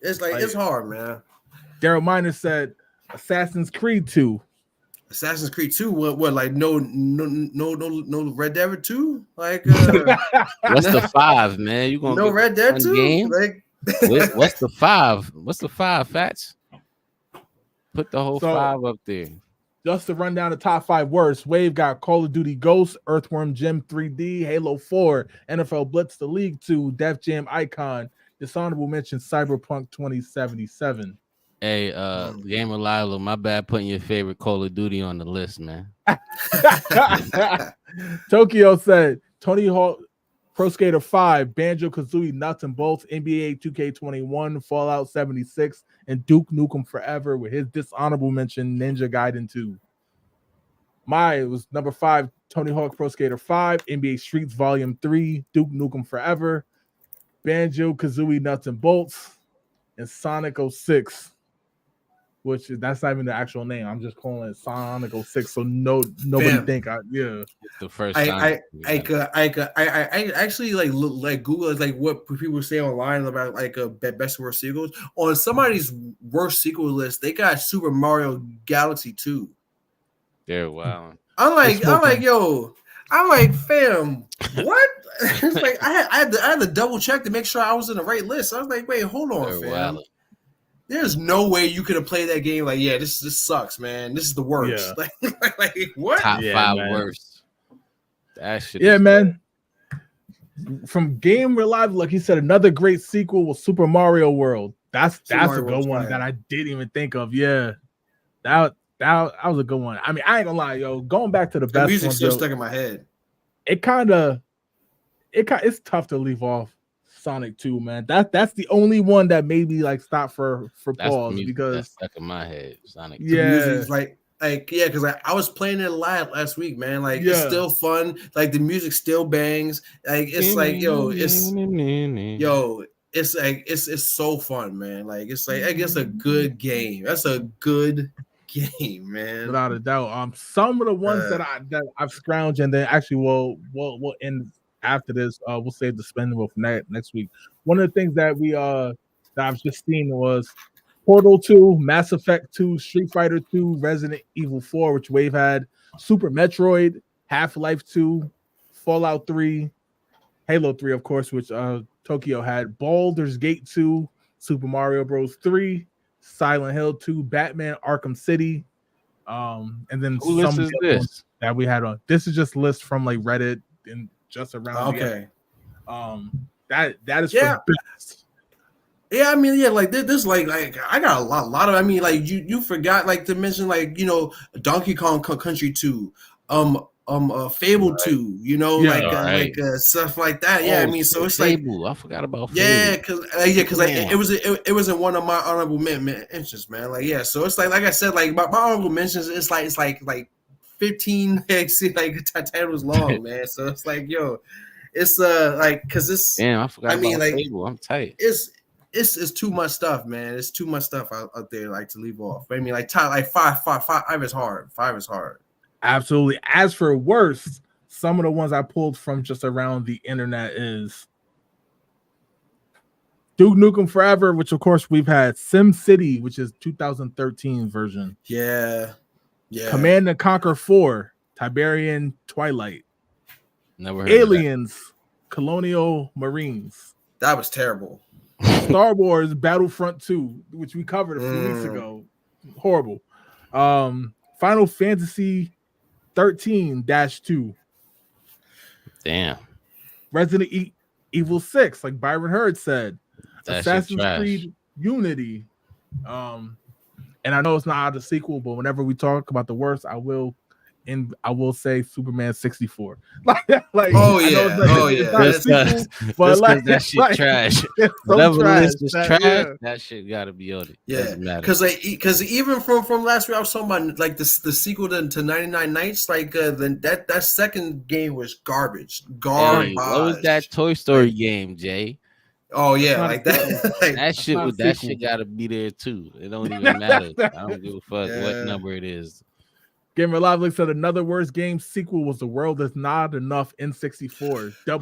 B: it's like it's hard, man.
A: Daryl Miner said Assassin's Creed 2.
B: Assassin's Creed 2. What? Like no Red Dead 2? Like
D: what's the 5, man? You gonna
B: no Red Dead 2?
D: Game?
B: Like
D: what's the 5? What's the 5, Fats? Put the whole 5 up there.
A: Just to run down the top 5 worst, Wave got Call of Duty Ghosts, Earthworm Jim 3D, Halo 4, NFL Blitz the League 2, Def Jam Icon, dishonorable mention Cyberpunk 2077.
D: Hey, Gamer Lila, my bad putting your favorite Call of Duty on the list, man.
A: Tokyo said Tony Hawk Pro Skater 5, Banjo-Kazooie Nuts and Bolts, NBA 2K21, Fallout 76, and Duke Nukem Forever, with his dishonorable mention Ninja Gaiden 2. Mine was number 5, Tony Hawk Pro Skater 5, NBA Streets Volume 3, Duke Nukem Forever, Banjo-Kazooie Nuts and Bolts, and Sonic 06 which that's not even the actual name. I'm just calling it Sonic 06, so nobody
B: Fam.
A: think
D: The first
B: I
D: Sonic.
B: I actually like Google like what people say online about like best worst sequels. On somebody's worst sequel list, they got Super Mario Galaxy 2.
D: They're wild.
B: I'm like,
A: smoking.
B: yo, I'm like, fam, what? It's like I had to double check to make sure I was in the right list. I was like, wait, hold on,
D: They're
B: fam.
D: wild.
B: There's no way you could have played that game. Like, yeah, this sucks, man. This is the worst.
A: Yeah.
B: Like what?
D: Top
A: Yeah,
D: 5
A: man.
D: worst. That shit.
A: Yeah,
D: is
A: man. From Game Relive, like he said, another great sequel was Super Mario World. That's a
B: Mario
A: good
B: World's
A: one
B: fire.
A: that I didn't even think of. Yeah, that was a good one. I mean, I ain't gonna lie, yo. Going back to the
B: The
A: best
B: music's
A: one,
B: still
A: yo,
B: stuck in my head.
A: it's tough to leave off Sonic 2, man. That's the only one that made me like stop for
D: That's the
A: pause
D: music
A: because
D: that's stuck in my head. Sonic.
B: The
A: yeah,
B: music's like yeah, because I was playing it live last week, man. Like it's
A: Yeah.
B: still fun. Like the music still bangs. Like it's like it's like it's so fun, man. Like it's like I guess a good game. That's a good game, man.
A: without a doubt. Some of the ones that I've scrounged and then actually we'll end after this. We'll save the spendable for next week. One of the things that we that I've just seen was Portal 2, Mass Effect 2, Street Fighter 2, Resident Evil 4, which Wave had, Super Metroid, Half-Life 2, Fallout 3, Halo 3, of course, which Tokyo had, Baldur's Gate 2, Super Mario Bros. 3, Silent Hill 2, Batman Arkham City, and then
D: Who list is this?
A: that we had on. This is just lists from like Reddit and just around.
B: Okay.
A: That is
B: Yeah.
A: for best.
B: Yeah, I mean, yeah, like this, like I got a lot of. I mean, like you forgot like to mention like Donkey Kong Country 2, Fable 2,
A: Yeah.
B: stuff like that. Yeah, I mean, so it's like
D: Fable. I forgot about Fable.
B: yeah, because like it was in one of my honorable mentions, man. Like yeah, so it's like I said, like my honorable mentions, it's like 15 titles long, man. So it's like it's like because it's
D: Damn, I forgot
B: I mean,
D: about
B: like,
D: Fable. I'm tight.
B: It's too much stuff, man. It's too much stuff out there like to leave off. I mean, like five is hard. 5 is hard.
A: Absolutely. As for worst, some of the ones I pulled from just around the internet is Duke Nukem Forever, which of course we've had, Sim City, which is 2013 version,
B: Yeah.
A: Command and Conquer 4, Tiberian Twilight,
D: Never heard
A: Aliens, Colonial Marines,
B: That was terrible.
A: Star Wars Battlefront 2, which we covered a few weeks ago. Horrible. Final Fantasy 13-2.
D: Damn.
A: Resident Evil 6, like Byron Hurd said.
D: That
A: Assassin's
D: shit trash.
A: Creed Unity. And I know it's not the sequel, but whenever we talk about the worst, I will say Superman 64. like
B: Oh
A: I know
B: yeah,
A: it's not a sequel, but like
D: that shit
A: like,
D: trash.
A: it's so
D: Whatever
A: trash
D: list is
A: that-
D: trash,
A: yeah.
D: that shit gotta be on it.
B: Yeah,
D: Doesn't matter.
B: because even from last week, I was talking about like the sequel to 99 Nights. Like that second game was garbage.
D: Hey, what was that Toy Story game, Jay?
B: Oh yeah,
A: not
B: like
A: a
B: that. Like,
D: That shit
A: not a
D: was that
A: sequel.
D: shit gotta be there too. It don't even matter. I don't give a fuck
B: Yeah.
D: what number it is.
A: Gamer Live looks at another worst game sequel was The World Is Not Enough N64.
B: yeah,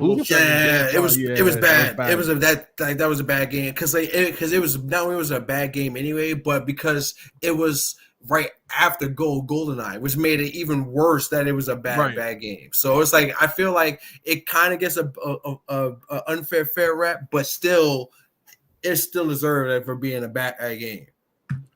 B: it was bad.
A: That
B: It was that was a bad game because it was not only was a bad game anyway, but because it was right after GoldenEye, which made it even worse that it was a bad game. So it's like I feel like it kind of gets a unfair rap, but still, it still deserved it for being a bad game.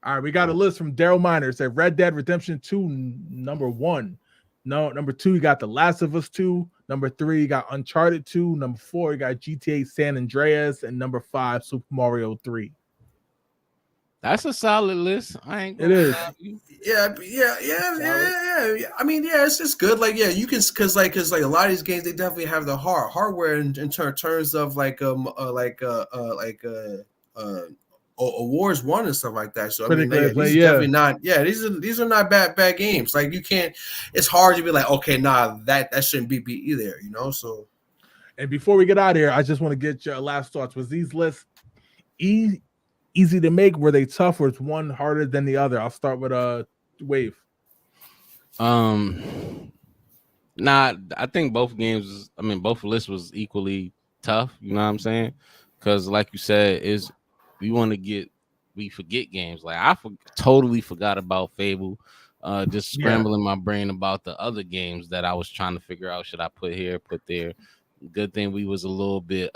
A: All right, we got a list from Daryl Miner. It said Red Dead Redemption 2, number 1. No, number 2, you got The Last of Us 2. Number 3, you got Uncharted 2. Number 4, you got GTA San Andreas. And number 5, Super Mario 3.
D: That's a solid list. I ain't
A: It
D: gonna
A: is.
D: lie to you.
B: Yeah. I mean, yeah, it's just good. Like, yeah, you can because a lot of these games they definitely have the hardware in terms of awards won and stuff like that. So I mean, these definitely not. Yeah, these are not bad games. Like you can't. It's hard to be like, okay, nah, that shouldn't be either. So.
A: And before we get out of here, I just want to get your last thoughts. Was these lists easy to make? Were they tough, or is one harder than the other? I'll start with Wave.
D: Nah, I think both games. I mean, both lists was equally tough. You know what I'm saying? Because, like you said, we forget games. Like I totally forgot about Fable. Just scrambling my brain about the other games that I was trying to figure out. Should I put here, put there? Good thing we was a little bit,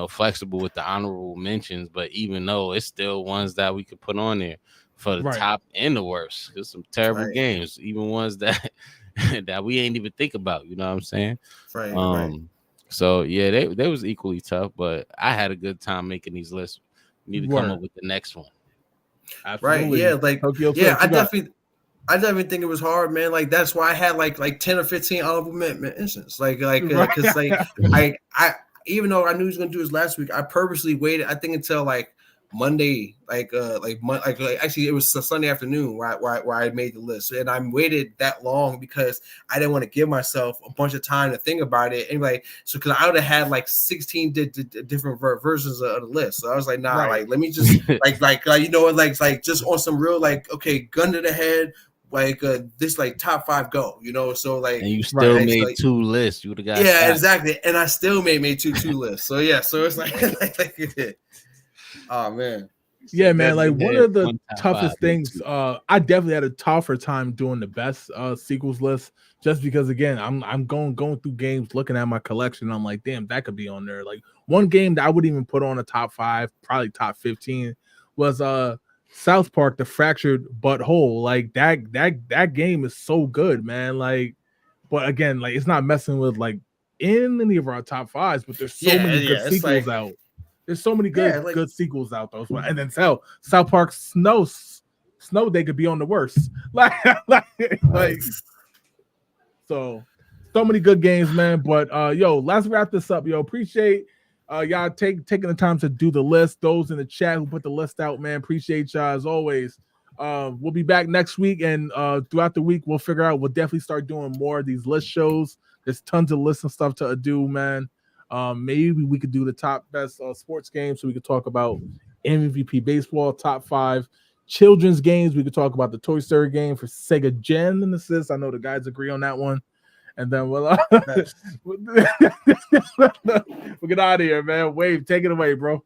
D: flexible with the honorable mentions. But even though it's still ones that we could put on there for the top and the worst. There's some terrible games, even ones that that we ain't even think about. You know what I'm saying?
B: Right.
D: So yeah, they was equally tough, but I had a good time making these lists. We need to come up with the next one.
A: Absolutely.
B: Right. Yeah. Like
A: Tokyo
B: I definitely think it was hard, man. Like that's why I had like 10 or 15 honorable mentions. Because I even though I knew he was gonna do this last week, I purposely waited. I think until like Monday, actually it was a Sunday afternoon where I made the list, and I waited that long because I didn't want to give myself a bunch of time to think about it. And because I would have had like 16 different versions of the list, so I was like, nah, like let me just just on some real gun to the head. This top 5 go, so
D: and you still made 2 lists. You would have got
B: exactly, and I still made two lists. So yeah, so it's oh man,
A: yeah, man. Like one of the toughest things. I definitely had a tougher time doing the best sequels list, just because again, I'm going through games, looking at my collection. I'm like, damn, that could be on there. Like one game that I wouldn't even put on a top 5, probably top 15, was South Park: The Fractured But Whole. Like that game is so good, man. Like, but again, like it's not messing with like in any of our top 5s, but there's so many good sequels out. There's so many good sequels out though. And then South Park Snow they could be on the worst. So many good games, man. But let's wrap this up. Appreciate y'all taking the time to do the list. Those in the chat who put the list out, man, appreciate y'all as always. We'll be back next week, and throughout the week we'll definitely start doing more of these list shows. There's tons of lists and stuff to do, man. Maybe we could do the top best sports games, so we could talk about MVP baseball, top 5 children's games. We could talk about the Toy Story game for Sega Genesis. I know the guys agree on that one. And then we'll get out of here, man. Wave, take it away, bro.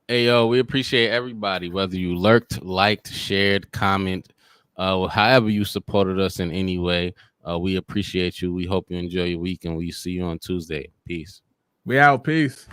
D: Hey, yo, we appreciate everybody, whether you lurked, liked, shared, comment, however you supported us in any way. We appreciate you. We hope you enjoy your week, and we see you on Tuesday. Peace.
A: We out. Peace.